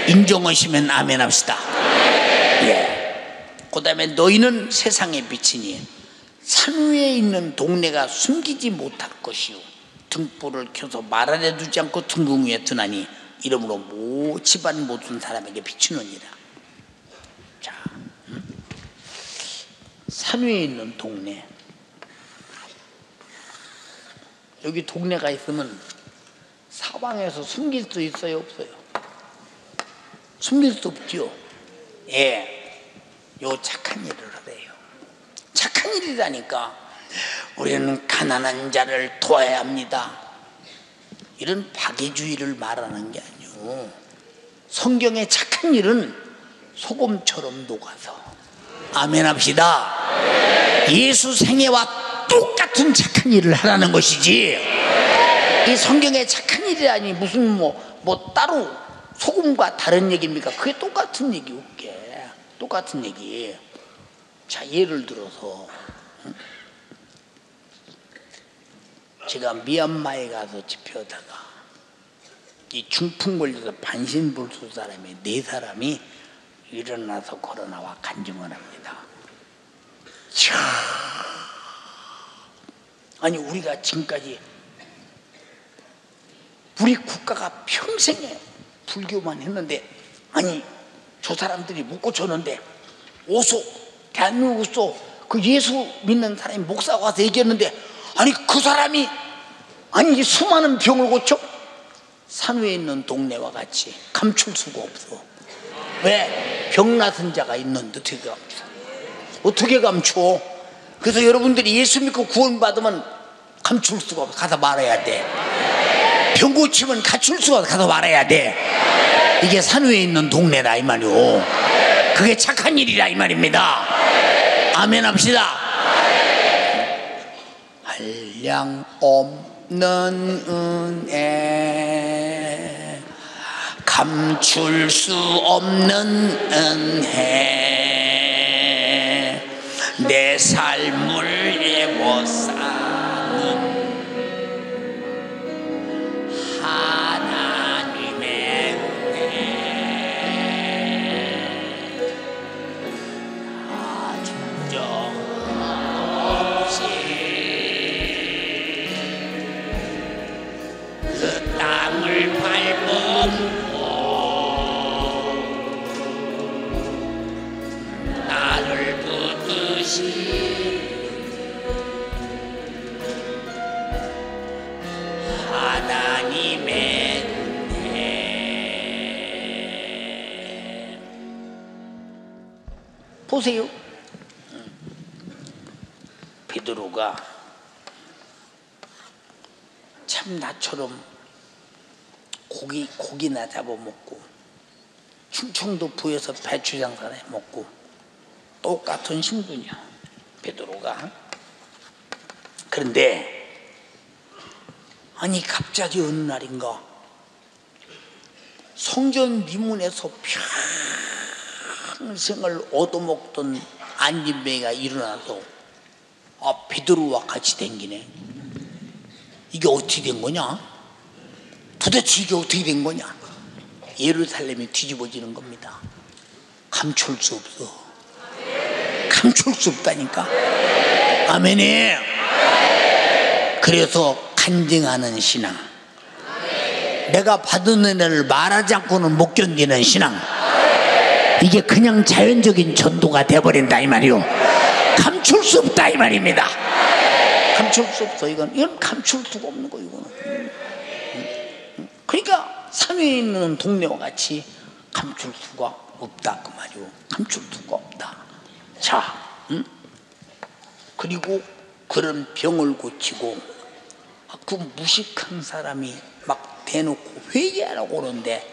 인정하시면 아멘 합시다. 예. 그 다음에 너희는 세상의 빛이니 산 위에 있는 동네가 숨기지 못할 것이요 등불을 켜서 말 안에 두지 않고 등궁 위에 두나니 이러므로 집안 모든 사람에게 비추느니라. 자, 산 위에 있는 동네, 여기 동네가 있으면 사방에서 숨길 수 있어요 없어요? 숨길 수 없죠. 예, 요 착한 일을 하래요. 착한 일이라니까. 우리는 가난한 자를 도와야 합니다. 이런 박애주의를 말하는 게 아니오. 성경의 착한 일은 소금처럼 녹아서, 아멘 합시다. 예수 생애와 똑같은 착한 일을 하라는 것이지, 이 성경의 착한 일이라니 무슨 뭐 따로 소금과 다른 얘기입니까? 그게 똑같은 얘기. 웃게 똑같은 얘기. 자, 예를 들어서 제가 미얀마에 가서 집회하다가 이 중풍 걸려서 반신불수 사람이 4사람이 일어나서 걸어나와 간증을 합니다. 자, 아니 우리가 지금까지 우리 국가가 평생에 불교만 했는데, 아니 저 사람들이 못 고쳤는데 오소 대한민국에서 그 예수 믿는 사람이 목사가 와서 얘기했는데, 아니 그 사람이 아니 수많은 병을 고쳐? 산 위에 있는 동네와 같이 감출 수가 없어. 왜? 병나선 자가 있는데 어떻게 감춰? 그래서 여러분들이 예수 믿고 구원받으면 감출 수가 없어. 가서 말해야 돼. 병 고치면 갖출 수가 없어. 가서 말해야 돼. 이게 산 위에 있는 동네다 이 말이오. 그게 착한 일이라 이 말입니다. 아멘 합시다. 한량 없는 은혜, 감출 수 없는 은혜, 내 삶을 예워 사는 하나님의 은혜, 다 충정 없이 그 땅을 밟은 나를 붙드시 하나님의 은혜. 보세요. 베드로가 참 나처럼 고기나 잡아먹고 충청도 부에서 배추 장사를 해먹고 똑같은 신분이야 베드로가. 그런데 아니 갑자기 어느 날인가 성전 미문에서 평생을 얻어먹던 안진뱅이가 일어나서 베드로와 같이 댕기네. 이게 어떻게 된 거냐? 도대체 이게 어떻게 된 거냐? 예루살렘이 뒤집어지는 겁니다. 감출 수 없어. 감출 수 없다니까. 아멘이. 그래서 간증하는 신앙, 내가 받은 은혜를 말하지 않고는 못 견디는 신앙, 이게 그냥 자연적인 전도가 돼버린다 이 말이요. 감출 수 없다 이 말입니다. 감출 수 없어. 이건 감출 수가 없는 거. 이거는 그러니까 산 위에 있는 동네와 같이 감출 수가 없다 그 말이요. 감출 수가 없다. 자, 그리고 그런 병을 고치고 그 무식한 사람이 막 대놓고 회개하라고 그러는데,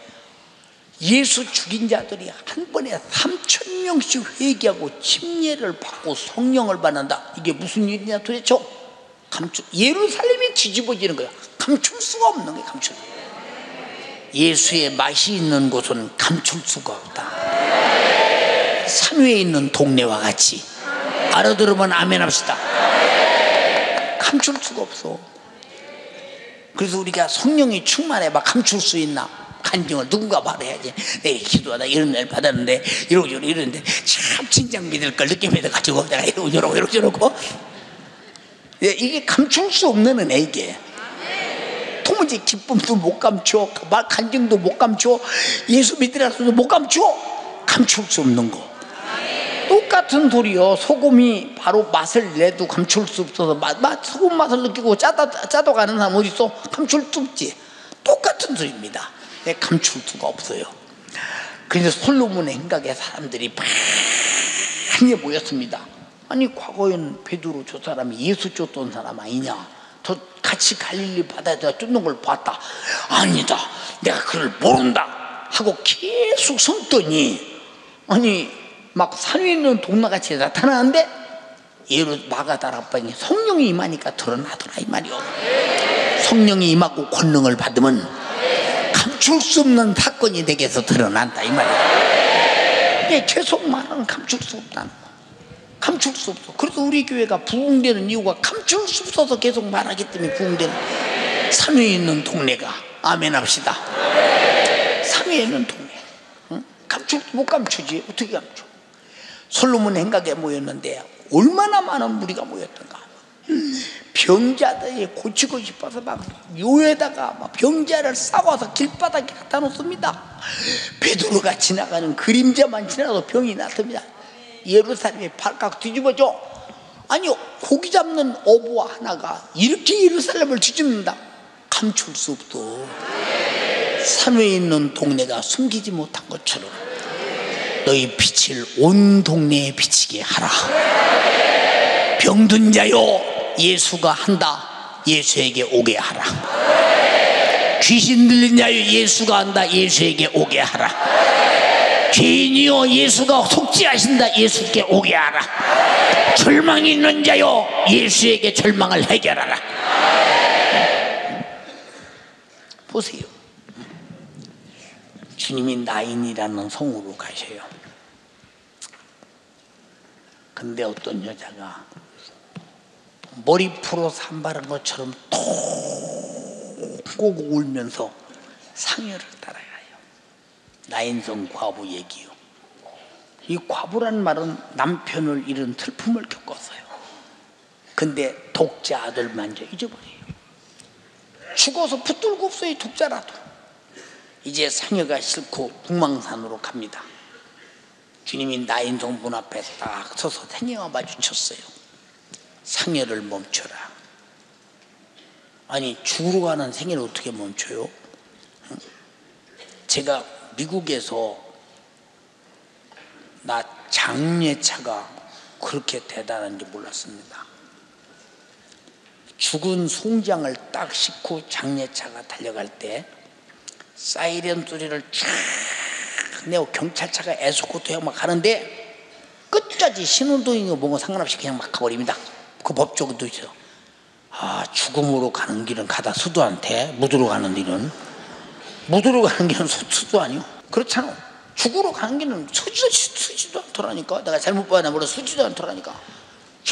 예수 죽인 자들이 한 번에 3,000명씩 회개하고 침례를 받고 성령을 받는다. 이게 무슨 일이냐 도대체? 예루살렘이 뒤집어지는 거야. 감출 수가 없는 거야. 감출. 예수의 맛이 있는 곳은 감출 수가 없다. 산 위에 있는 동네와 같이. 알아들으면 아멘 합시다. 감출 수가 없어. 그래서 우리가 성령이 충만해 봐 감출 수 있나? 간증을 누군가 말해야지. 내가 기도하다 이런 날 받았는데 이러고 이러는데 참 진작 믿을 걸 늦게 믿어가지고 내가 이러고 저러고 이게 감출 수 없는 은혜. 이게 도무지 기쁨도 못 감춰, 간증도 못 감춰, 예수 믿으라서도 못 감춰. 감출 수 없는 거. 똑같은 소리요. 소금이 바로 맛을 내도 감출 수 없어서 소금 맛을 느끼고 짜도 가는 사람 어디 있어? 감출 수 없지. 똑같은 소리입니다. 감출 수가 없어요. 그래서 솔로몬의 행각에 사람들이 많이 모였습니다. 아니 과거에는 베드로 저 사람이 예수 쫓던 사람 아니냐? 저 같이 갈릴리 바다에다 쫓는 걸 봤다. 아니다, 내가 그걸 모른다 하고 계속 숨더니 아니 막 산 위에 있는 동나같이 나타나는데 예루 마가다라 방에 성령이 임하니까 드러나더라 이 말이요. 성령이 임하고 권능을 받으면 감출 수 없는 사건이 내게서 드러난다 이 말이야. 이게 계속 말하는 감출 수 없다는 거. 감출 수 없어. 그래서 우리 교회가 부흥되는 이유가 감출 수 없어서 계속 말하기 때문에 부흥되는. 산 위에 있는 동네가 아멘 합시다. 산 위에 있는 동네 감출 못 감추지. 어떻게 감춰? 솔로몬 행각에 모였는데 얼마나 많은 무리가 모였던가. 병자들이 고치고 싶어서 막 요에다가 막 병자를 싸워서 길바닥에 갖다 놓습니다. 베드로가 지나가는 그림자만 지나도 병이 났습니다. 예루살렘이 발칵 뒤집어져. 아니 고기 잡는 어부와 하나가 이렇게 예루살렘을 뒤집는다. 감출 수 없어. 산 위에 있는 동네가 숨기지 못한 것처럼 너희 빛을 온 동네에 비치게 하라. 병든 자요 예수가 한다. 예수에게 오게 하라. 귀신 들린 자요 예수가 한다. 예수에게 오게 하라. 죄인이요 예수가 속죄하신다. 예수께 오게 하라. 절망이 있는 자요 예수에게 절망을 해결하라. 보세요. 주님이 나인이라는 성으로 가셔요. 근데 어떤 여자가 머리 풀어 산바른 것처럼 톡 꼬고 울면서 상여를 따라가요. 나인성 과부 얘기요. 이 과부란 말은 남편을 잃은 슬픔을 겪었어요. 근데 독자 아들 만져 잊어버려요. 죽어서 붙들고 없어요. 독자라도. 이제 상여가 싫고 북망산으로 갑니다. 주님이 나인성 문 앞에 딱 서서 상여와 마주쳤어요. 상여를 멈춰라. 아니 죽으러 가는 생애를 어떻게 멈춰요? 제가 미국에서 나 장례차가 그렇게 대단한지 몰랐습니다. 죽은 송장을 딱 싣고 장례차가 달려갈 때 사이렌 소리를 쫙 내고 경찰차가 에스코트하고 막 가는데 끝까지 신호등이고 뭐고 상관없이 그냥 막 가버립니다. 그 법적도 있어요. 아, 죽음으로 가는 길은 가다 수도한테, 무드로 가는 길은 수도 아니요. 그렇잖아. 죽으러 가는 길은 서지도 않더라니까. 내가 잘못 봐야 몰라. 서지도 않더라니까.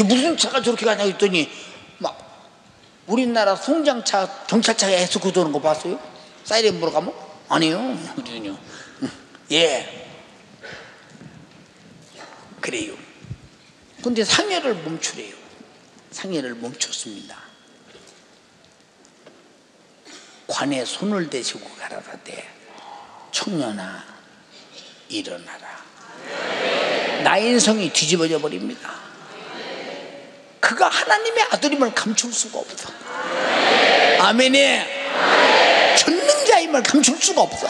무슨 차가 저렇게 가냐 했더니 막 우리나라 송장차 경찰차가 에스코트 오는 거 봤어요? 사이렌 보러 가면? 아니요. 예. 그래요. 근데 상여를 멈추래요. 상여를 멈췄습니다. 관에 손을 대시고 가라사대 청년아 일어나라. 나인성이 뒤집어져 버립니다. 그가 하나님의 아들임을 감출 수가 없어. 아멘에 전능자임을 감출 수가 없어.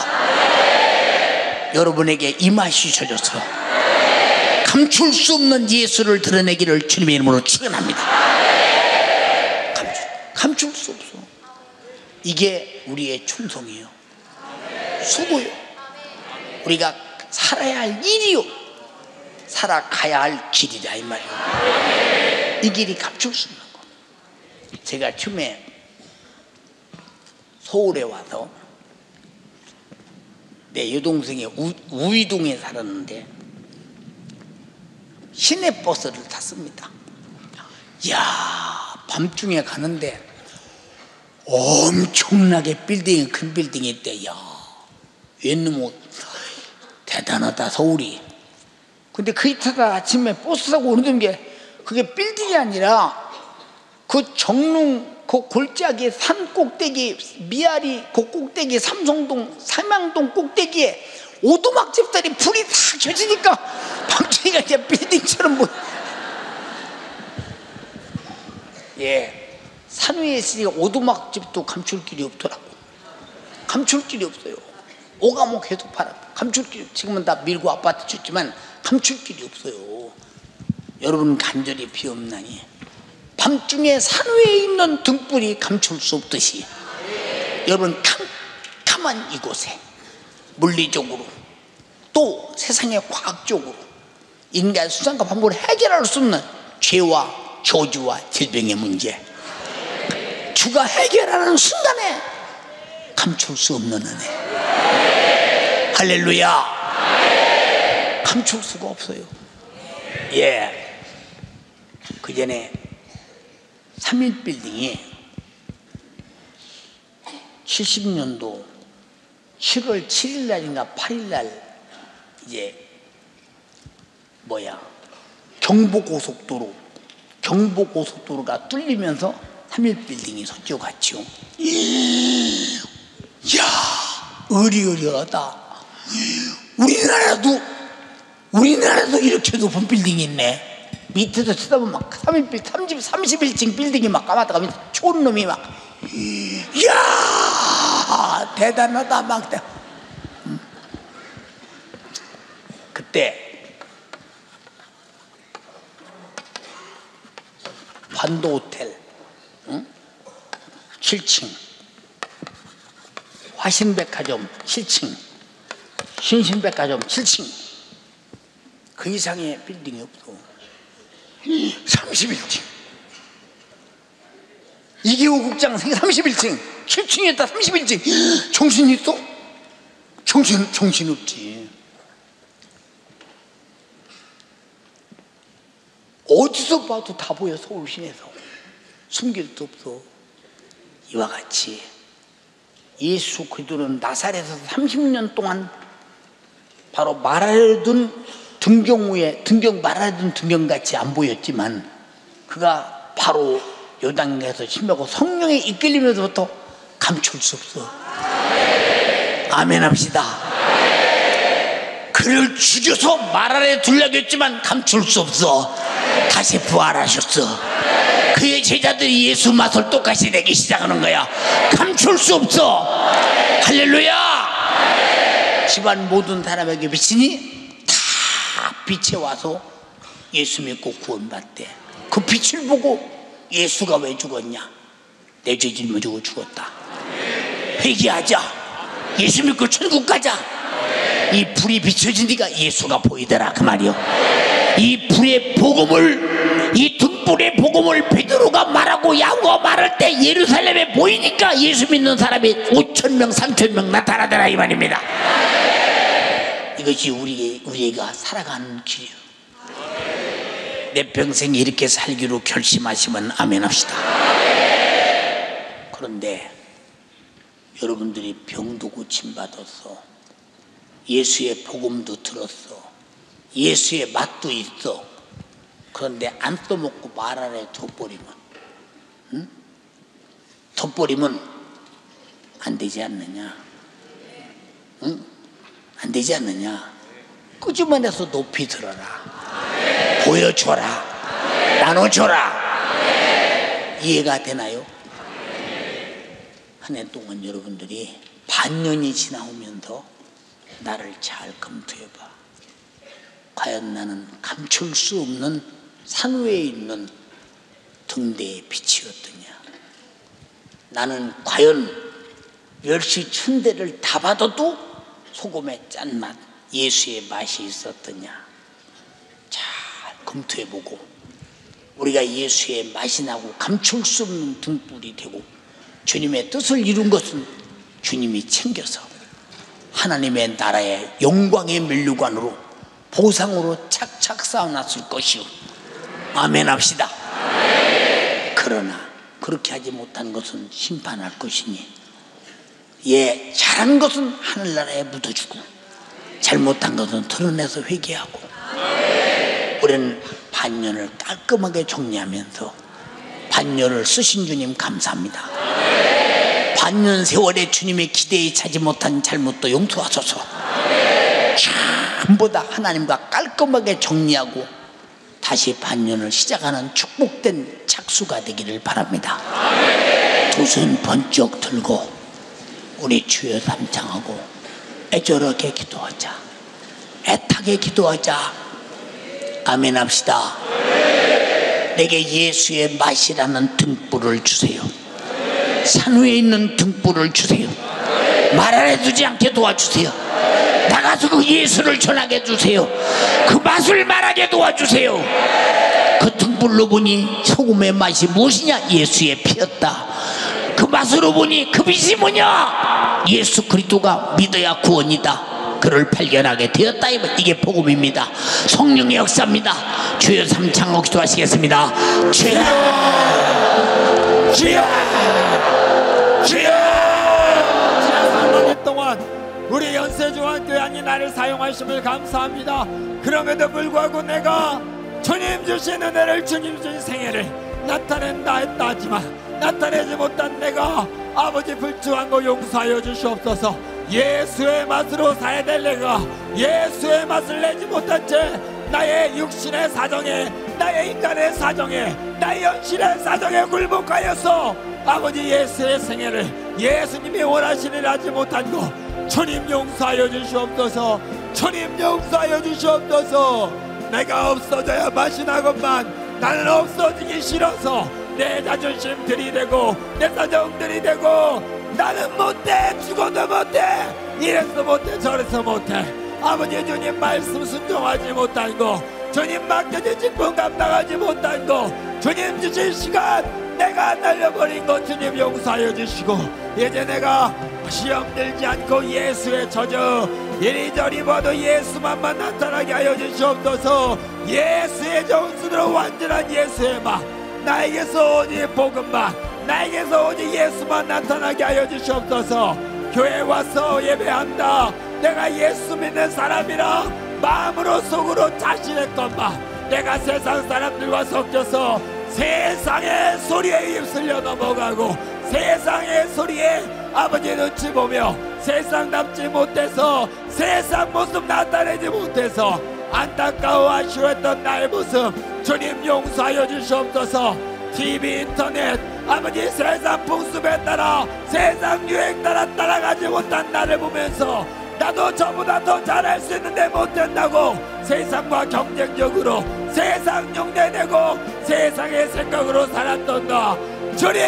여러분에게 임하시 주셔서 감출 수 없는 예수를 드러내기를 주님의 이름으로 축원합니다. 감출 수 없어. 이게 우리의 충성이요, 수고요, 우리가 살아야 할 일이요, 살아가야 할 길이다 이 말이에요. 이 길이 감출 수 있는 거. 제가 처음에 서울에 와서 내 여동생이 우이동에 살았는데 시내버스를 탔습니다. 이야, 밤중에 가는데 엄청나게 빌딩이, 큰 빌딩이 있대. 이야, 웬놈 대단하다 서울이. 근데 그 이따가 아침에 버스 타고 오는 게 그게 빌딩이 아니라 그 정릉 그 골짜기 산 꼭대기 미아리 그 꼭대기 삼성동 삼양동 꼭대기에 오두막집들이 불이 다 켜지니까 밤중이가 이제 빌딩처럼 뭐. 예, 산 위에 있으니까 오두막집도 감출 길이 없더라고. 감출 길이 없어요. 오가모 계속 팔아. 감출 길, 지금은 다 밀고 아파트 쳤지만 감출 길이 없어요. 여러분 간절히 비옵나니 밤중에 산 위에 있는 등불이 감출 수 없듯이 여러분 캄캄한 이곳에 물리적으로 또 세상의 과학적으로 인간의 수상과 방법을 해결할 수 없는 죄와 저주와 질병의 문제, 주가 해결하는 순간에 감출 수 없는 은혜. 할렐루야. 감출 수가 없어요. 예. 그 전에 3일 빌딩이 70년도 7월 7일 날인가 8일 날 이제 경부고속도로가 뚫리면서 3일 빌딩이 섰죠. 이야, 의리의리하다. 우리나라도 이렇게 높은 빌딩이 있네. 밑에서 쳐다보면 막 30층 빌딩이 막 까맣다 가면 좋은 놈이 막, 이야, 대단하다 막. 그때 반도 호텔 7층, 화신백화점 7층, 신신백화점 7층, 그 이상의 빌딩이 없어. 31층 이기호 국장 31층 7층이었다. 31층 정신 있어? 정신 없지. 어디서 봐도 다 보여. 서울 시내에서 숨길 데 없어. 이와 같이 예수 그리스도는 나사렛에서 30년 동안 바로 말하려 둔 말하려 둔 등경같이 안 보였지만 그가 바로 요단강에서 심하고 성령에 이끌리면서부터 감출 수 없어. 아멘 합시다. 그를 죽여서 말하려 두려고 했지만 감출 수 없어. 다시 부활하셨어. 그의 제자들이 예수 맛을 똑같이 내기 시작하는 거야. 감출 수 없어. 할렐루야. 집안 모든 사람에게 비치니 다 빛에 와서 예수 믿고 구원받대. 그 빛을 보고 예수가 왜 죽었냐? 내 죄 짊어지고 죽었다. 회개하자. 예수 믿고 천국 가자. 이 불이 비춰지니까 예수가 보이더라 그 말이요. 이 불의 복음을, 이 등불의 복음을 베드로가 말하고 야고가 말할 때 예루살렘에 보이니까 예수 믿는 사람이 5,000명 3,000명 나타나더라 이 말입니다. 이것이 우리가 살아가는 길이에요. 내 평생 이렇게 살기로 결심하시면 아멘 합시다. 그런데 여러분들이 병도 고침받았어. 예수의 복음도 들었어. 예수의 맛도 있어. 그런데 안 써먹고 말 안에 둬버리면, 둬버리면 안 되지 않느냐? 안 되지 않느냐? 끄집어내서 높이 들어라. 보여줘라. 나눠줘라. 이해가 되나요? 한 해 동안 여러분들이 반년이 지나오면서 나를 잘 검토해봐. 과연 나는 감출 수 없는 산 위에 있는 등대의 빛이었더냐? 나는 과연 멸시 천대를 다 받아도 소금의 짠맛, 예수의 맛이 있었더냐? 잘 검토해보고 우리가 예수의 맛이 나고 감출 수 없는 등불이 되고 주님의 뜻을 이룬 것은 주님이 챙겨서 하나님의 나라의 영광의 면류관으로 보상으로 착착 쌓아놨을 것이요. 아멘 합시다. 그러나 그렇게 하지 못한 것은 심판할 것이니 잘한 것은 하늘나라에 묻어주고 잘못한 것은 드러내서 회개하고 우리는 반년을 깔끔하게 정리하면서 반년을 쓰신 주님 감사합니다. 반년 세월에 주님의 기대에 차지 못한 잘못도 용서하소서. 전부 다 하나님과 깔끔하게 정리하고 다시 반년을 시작하는 축복된 착수가 되기를 바랍니다. 두 손 번쩍 들고 우리 주여 삼창하고 애절하게 기도하자. 애타게 기도하자. 아멘 합시다. 내게 예수의 맛이라는 등불을 주세요. 산 위에 있는 등불을 주세요. 말 안 해두지 않게 도와주세요. 나가서 그 예수를 전하게 해주세요. 그 맛을 말하게 도와주세요. 그 등불로 보니 소금의 맛이 무엇이냐? 예수의 피였다. 그 맛으로 보니 그 빛이 뭐냐? 예수 그리스도가 믿어야 구원이다. 그를 발견하게 되었다. 이게 복음입니다. 성령의 역사입니다. 주여 삼창고 기도하시겠습니다. 주여 주여 주여. 지난 3년 동안 우리 연세중앙교회안이 나를 사용하심을 감사합니다. 그럼에도 불구하고 내가 주님 주신 은혜를, 주님 주신 생애를 나타낸다 했다 하지만 나타내지 못한 내가 아버지 불쌍한 거 용서하여 주시옵소서. 예수의 맛으로 살아야 될 내가 예수의 맛을 내지 못한 채 나의 육신의 사정에, 나의 인간의 사정에, 나의 현실의 사정에 굴복하여서 아버지 예수의 생애를 예수님이 원하시는 하지 못한 거 주님 용서하여 주시옵소서. 주님 용서하여 주시옵소서. 내가 없어져야 맛이 나건만 나는 없어지기 싫어서 내 자존심 들이대고 내 사정 들이대고 나는 못해, 죽어도 못해, 이래서 못해 저래서 못해. 아버지 주님 말씀 순종하지 못한 거, 주님 맡겨진 직분 감당하지 못한 거, 주님 주신 시간 내가 날려버린 거 주님 용서하여 주시고, 이제 내가 시험 들지 않고 예수의 저저 이리저리 봐도 예수만만 나타나게 하여 주시옵소서. 예수의 정순으로 완전한 예수의 맛, 나에게서 오직 복음만, 나에게서 오직 예수만 나타나게 하여 주시옵소서. 교회 와서 예배한다, 내가 예수 믿는 사람이라 마음으로 속으로 자신의 것만, 내가 세상 사람들과 섞여서 세상의 소리에 휩쓸려 넘어가고 세상의 소리에 아버지 눈치 보며 세상답지 못해서 세상 모습 나타내지 못해서 안타까워 아쉬워했던 나의 모습 주님 용서하여 주시옵소서. TV 인터넷 아버지 세상 풍습에 따라 세상 유행 따라 따라가지 못한 나를 보면서 나도 저보다 더 잘할 수 있는데 못한다고 세상과 경쟁적으로 세상 용대내고 세상의 생각으로 살았던 나 주님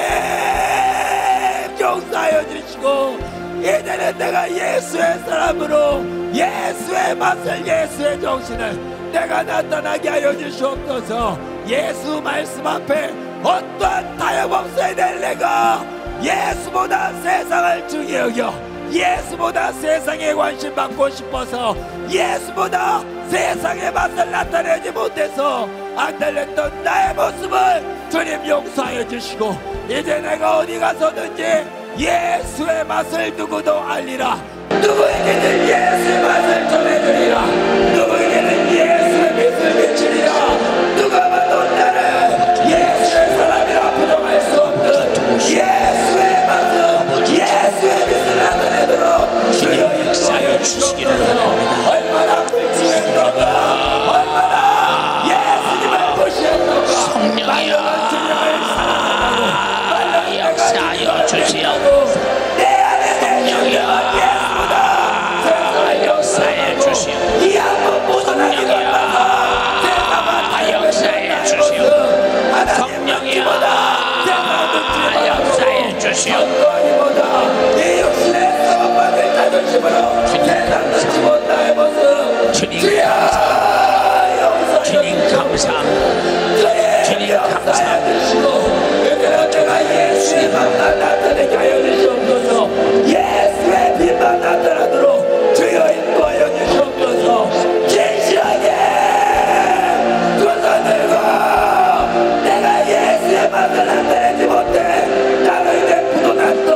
용서하여 주시고, 이제는 내가 예수의 사람으로 예수의 맛을, 예수의 정신을 내가 나타나게 하여 주시옵소서. 예수 말씀 앞에 어떠한 타협 없어야 될 내가 예수보다 세상을 중히 여겨 예수보다 세상에 관심 받고 싶어서 예수보다 세상의 맛을 나타내지 못해서 안 달렸던 나의 모습을 주님 용서하여 주시고, 이제 내가 어디 가서든지 예수의 맛을 누구도 알리라. 누구에게는 예수의 맛을 전해주리라. 누구에게는 예수의 빛을 비추리라. 누가 봐도 나는 예수의 사람이라 부정할 수 없는 예수의 맛은 예수의 빛을 나타내도록 주여 역사하여 주시기를 바랍니다. 얼마나 불쌍했던가, 얼마나 예수님을 무시했던가. 성령이여 역사하여 주시오. 내 안에 성령이여 예수보다 역사해 주시오. 이 한번 묻어나게 만나서 세상은 역사해 주시오. 성령이여 역사해 주시오. 성령이보다 이 육신의 사업받을 자존심으로 세상 듣지 못할 모습 주님 주여 주님 감사합니다. 주님 감사합니다. 내가 예수의 맛만 나타내게 하여 주시옵소서. 예수의 빛만 나타나도록 주여 인도하여 주시옵소서. 진실하게 두 손 들고 내가 예수의 맛을 나타내지 못해 나로 인해 부도났던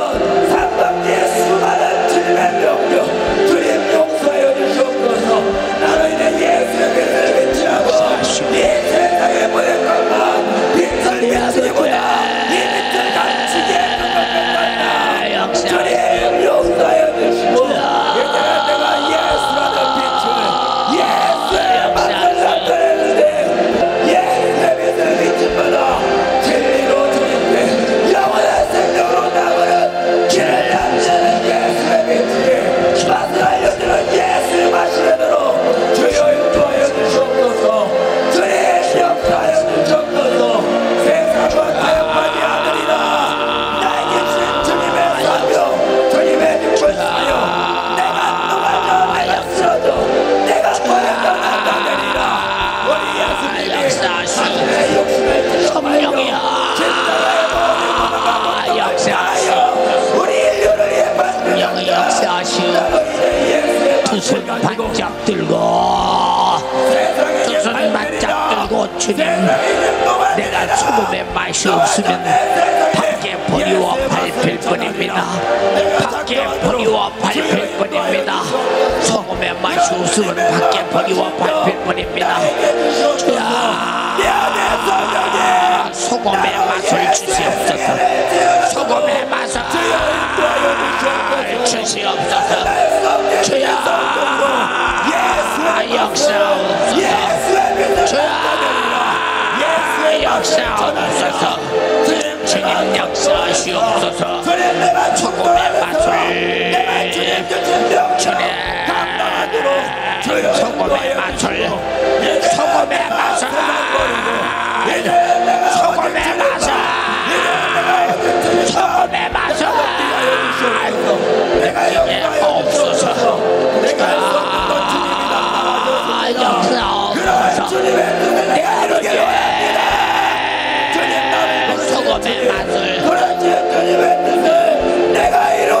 주님, 내가 소금의 맛이 없으면 밖에 버리워 밟힐 뿐입니다. 밖에 버리워 밟힐 뿐입니다. 소금의 맛이 없으면 밖에 버리워 밟힐 뿐입니다. 주야, 소금의 맛을 주시옵소서. 소금의 맛을 주시옵소서. 주야, 역사옵소서. 주야, 역사옵소서. 주님 역사하시옵소서. 소금의 맛을 주님, 소금의 맛을, 소금의 맛을, 소금의 맛을, 소금의 맛을 느끼게 없소서. 역사옵소서. 내 아버지 소금의 맛을 내가 이루어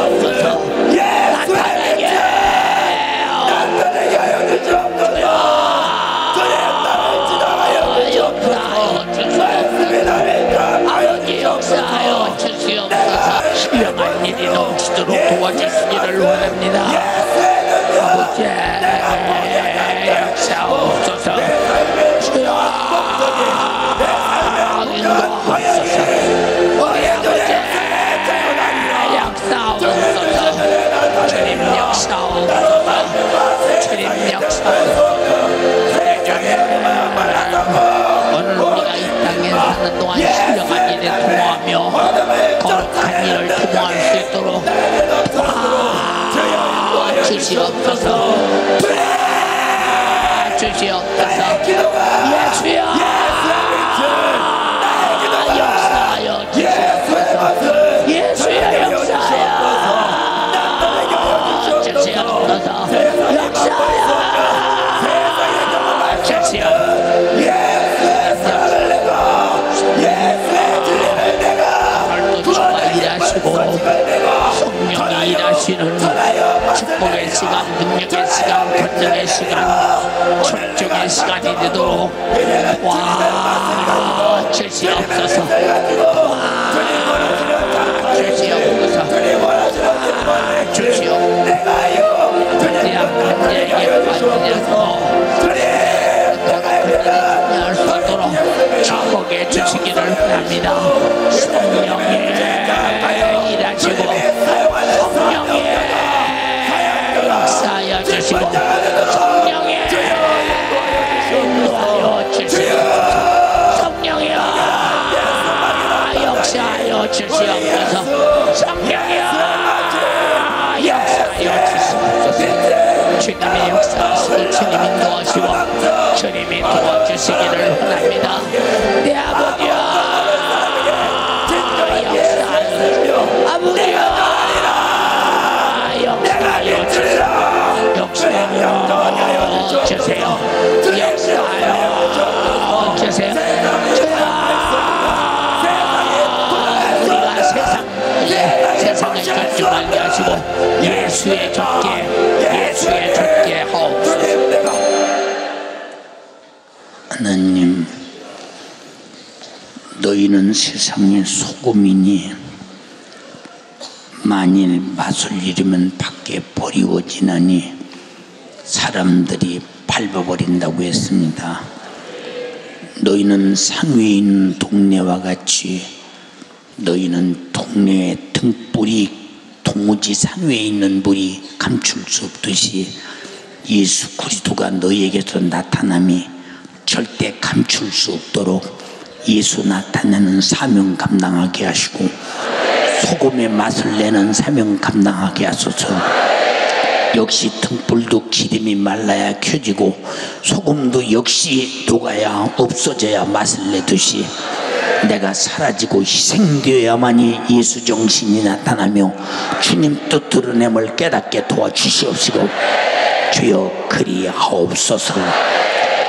없소서. 나타내게 하여 주시옵소서. 아버지 역사하여 주시옵소서. 신령한 일이 넘치도록 도와주시기를 원합니다. 아버지 역사옵소서. 주여 인도하옵소서. 우리 아버지 역사옵소서. 주님 역사옵소서. 주님 역사옵소서. 오늘 우리가 이 땅에 사는 동안 신령한 일에 통하며 거룩한 일을 통할 수 있도록 주시옵소서. 주시옵소서. 예수여 역사하여 주시옵소서. 예수여 역사하여 주시옵소서. 역사하여 주시옵소서. 일하시고 성령이 일하시는 축복의 시간, 능력의 시간, 권능의 시간, 축적의 시간이 되도록 주시옵소서. 주시옵소서. 축복해 주시기를 바랍니다. 성령이 일하시고 성령이 역사하여 주시고 성령이 인도하여 주시옵소서. 성령이여 역사하여 주시옵소서. 성령이여 역사하여 주시옵소서. 주님의 역사하시고 주님 인도하시고 주님이 도와주시기를 원합니다. 내 아버지여 역사하여 아버지여 역사하여 주세요. 역사하여 주세요. 역사하여 주세요. 우리가 세상을 결정하게 하시고 예수의 젖게 하옵소서. 하나님, 너희는 세상의 소금이니 만일 맛을 잃으면 밖에 버리워지나니 사람들이 밟아버린다고 했습니다. 너희는 산 위에 있는 동네와 같이 너희는 동네의 등불이 도무지 산 위에 있는 불이 감출 수 없듯이 예수 그리스도가 너희에게서 나타남이 절대 감출 수 없도록 예수 나타내는 사명 감당하게 하시고 소금의 맛을 내는 사명 감당하게 하소서. 역시 등불도 기름이 말라야 켜지고 소금도 역시 녹아야 없어져야 맛을 내듯이 내가 사라지고 희생되어야만이 예수 정신이 나타나며 주님 뜻 드러냄을 깨닫게 도와주시옵시고 주여 그리하옵소서.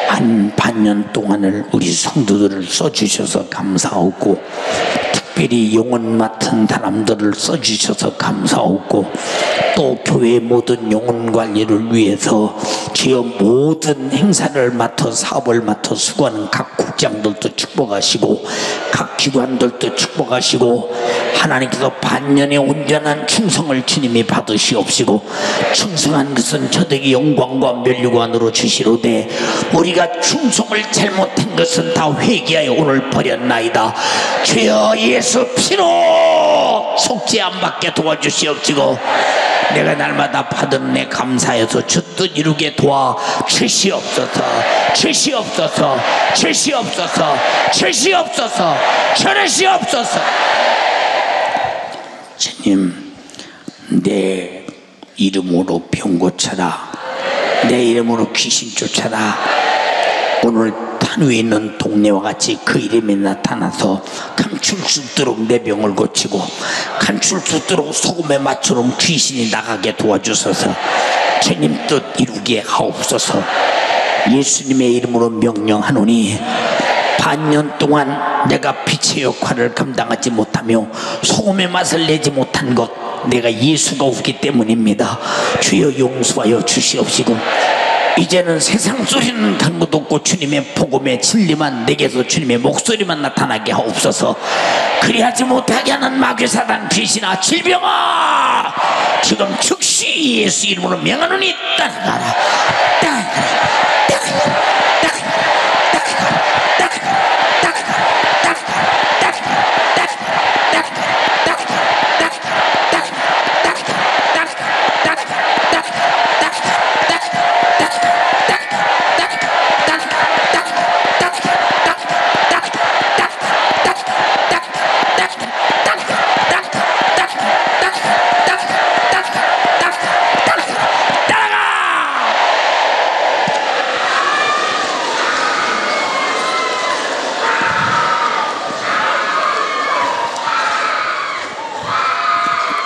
한 반년 동안을 우리 성도들을 써주셔서 감사하고 특별히 영혼 맡은 사람들을 써주셔서 감사하고 또 교회 모든 영혼 관리를 위해서 주여 모든 행사를 맡아 사업을 맡아 수고하는 각 국장들도 축복하시고 각 기관들도 축복하시고 하나님께서 반년의 온전한 충성을 주님이 받으시옵시고 충성한 것은 저에게 영광과 면류관으로 주시로되 우리가 충성을 잘못한 것은 다 회개하여 오늘 버렸나이다. 주여 예수 피로 속죄 안 받게 도와주시옵시고 내가 날마다 받은 내 감사여서 주 뜻 이루게 도와 주시옵소서. 주시옵소서. 주시옵소서. 주시옵소서. 주시옵소서. 주님 내 이름으로 병 고쳐라. 내 이름으로 귀신 쫓아라. 오늘 산 위에 있는 동네와 같이 그 이름이 나타나서 감출 수 없도록 내 병을 고치고 감출 수 없도록 소금의 맛처럼 귀신이 나가게 도와주소서. 주님 뜻 이루게 하옵소서. 예수님의 이름으로 명령하노니 반년 동안 내가 빛의 역할을 감당하지 못하며 소금의 맛을 내지 못한 것 내가 예수가 없기 때문입니다. 주여 용서하여 주시옵시고 이제는 세상 소리는 다른 것도 없고 주님의 복음의 진리만 내게서 주님의 목소리만 나타나게 하옵소서. 그리하지 못하게 하는 마귀 사단 귀신아 질병아 지금 즉시 예수 이름으로 명하노니 따라가라. 따라가라.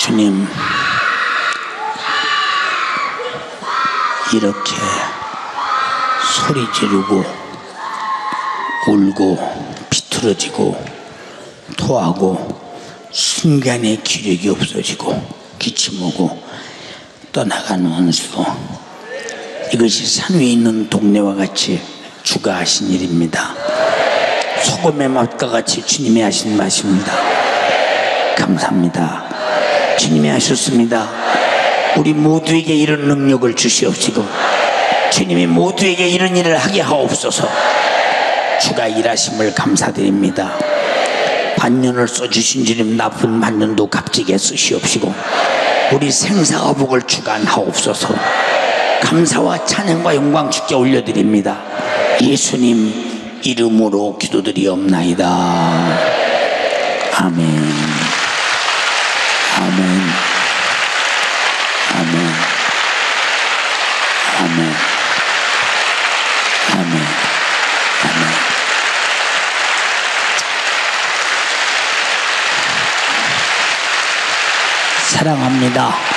주님 이렇게 소리 지르고 울고 비틀어지고 토하고 순간에 기력이 없어지고 기침하고 떠나가는 원수 이것이 산 위에 있는 동네와 같이 주가 하신 일입니다. 소금의 맛과 같이 주님이 하신 맛입니다. 감사합니다. 주님이 하셨습니다. 우리 모두에게 이런 능력을 주시옵시고 주님이 모두에게 이런 일을 하게 하옵소서. 주가 일하심을 감사드립니다. 반년을 써주신 주님 나쁜 반년도 값지게 쓰시옵시고 우리 생사화복을 주관하옵소서. 감사와 찬양과 영광 주께 올려드립니다. 예수님 이름으로 기도드리옵나이다. 아멘. 아멘. 아멘. 아멘. 아멘. 아멘. 사랑합니다.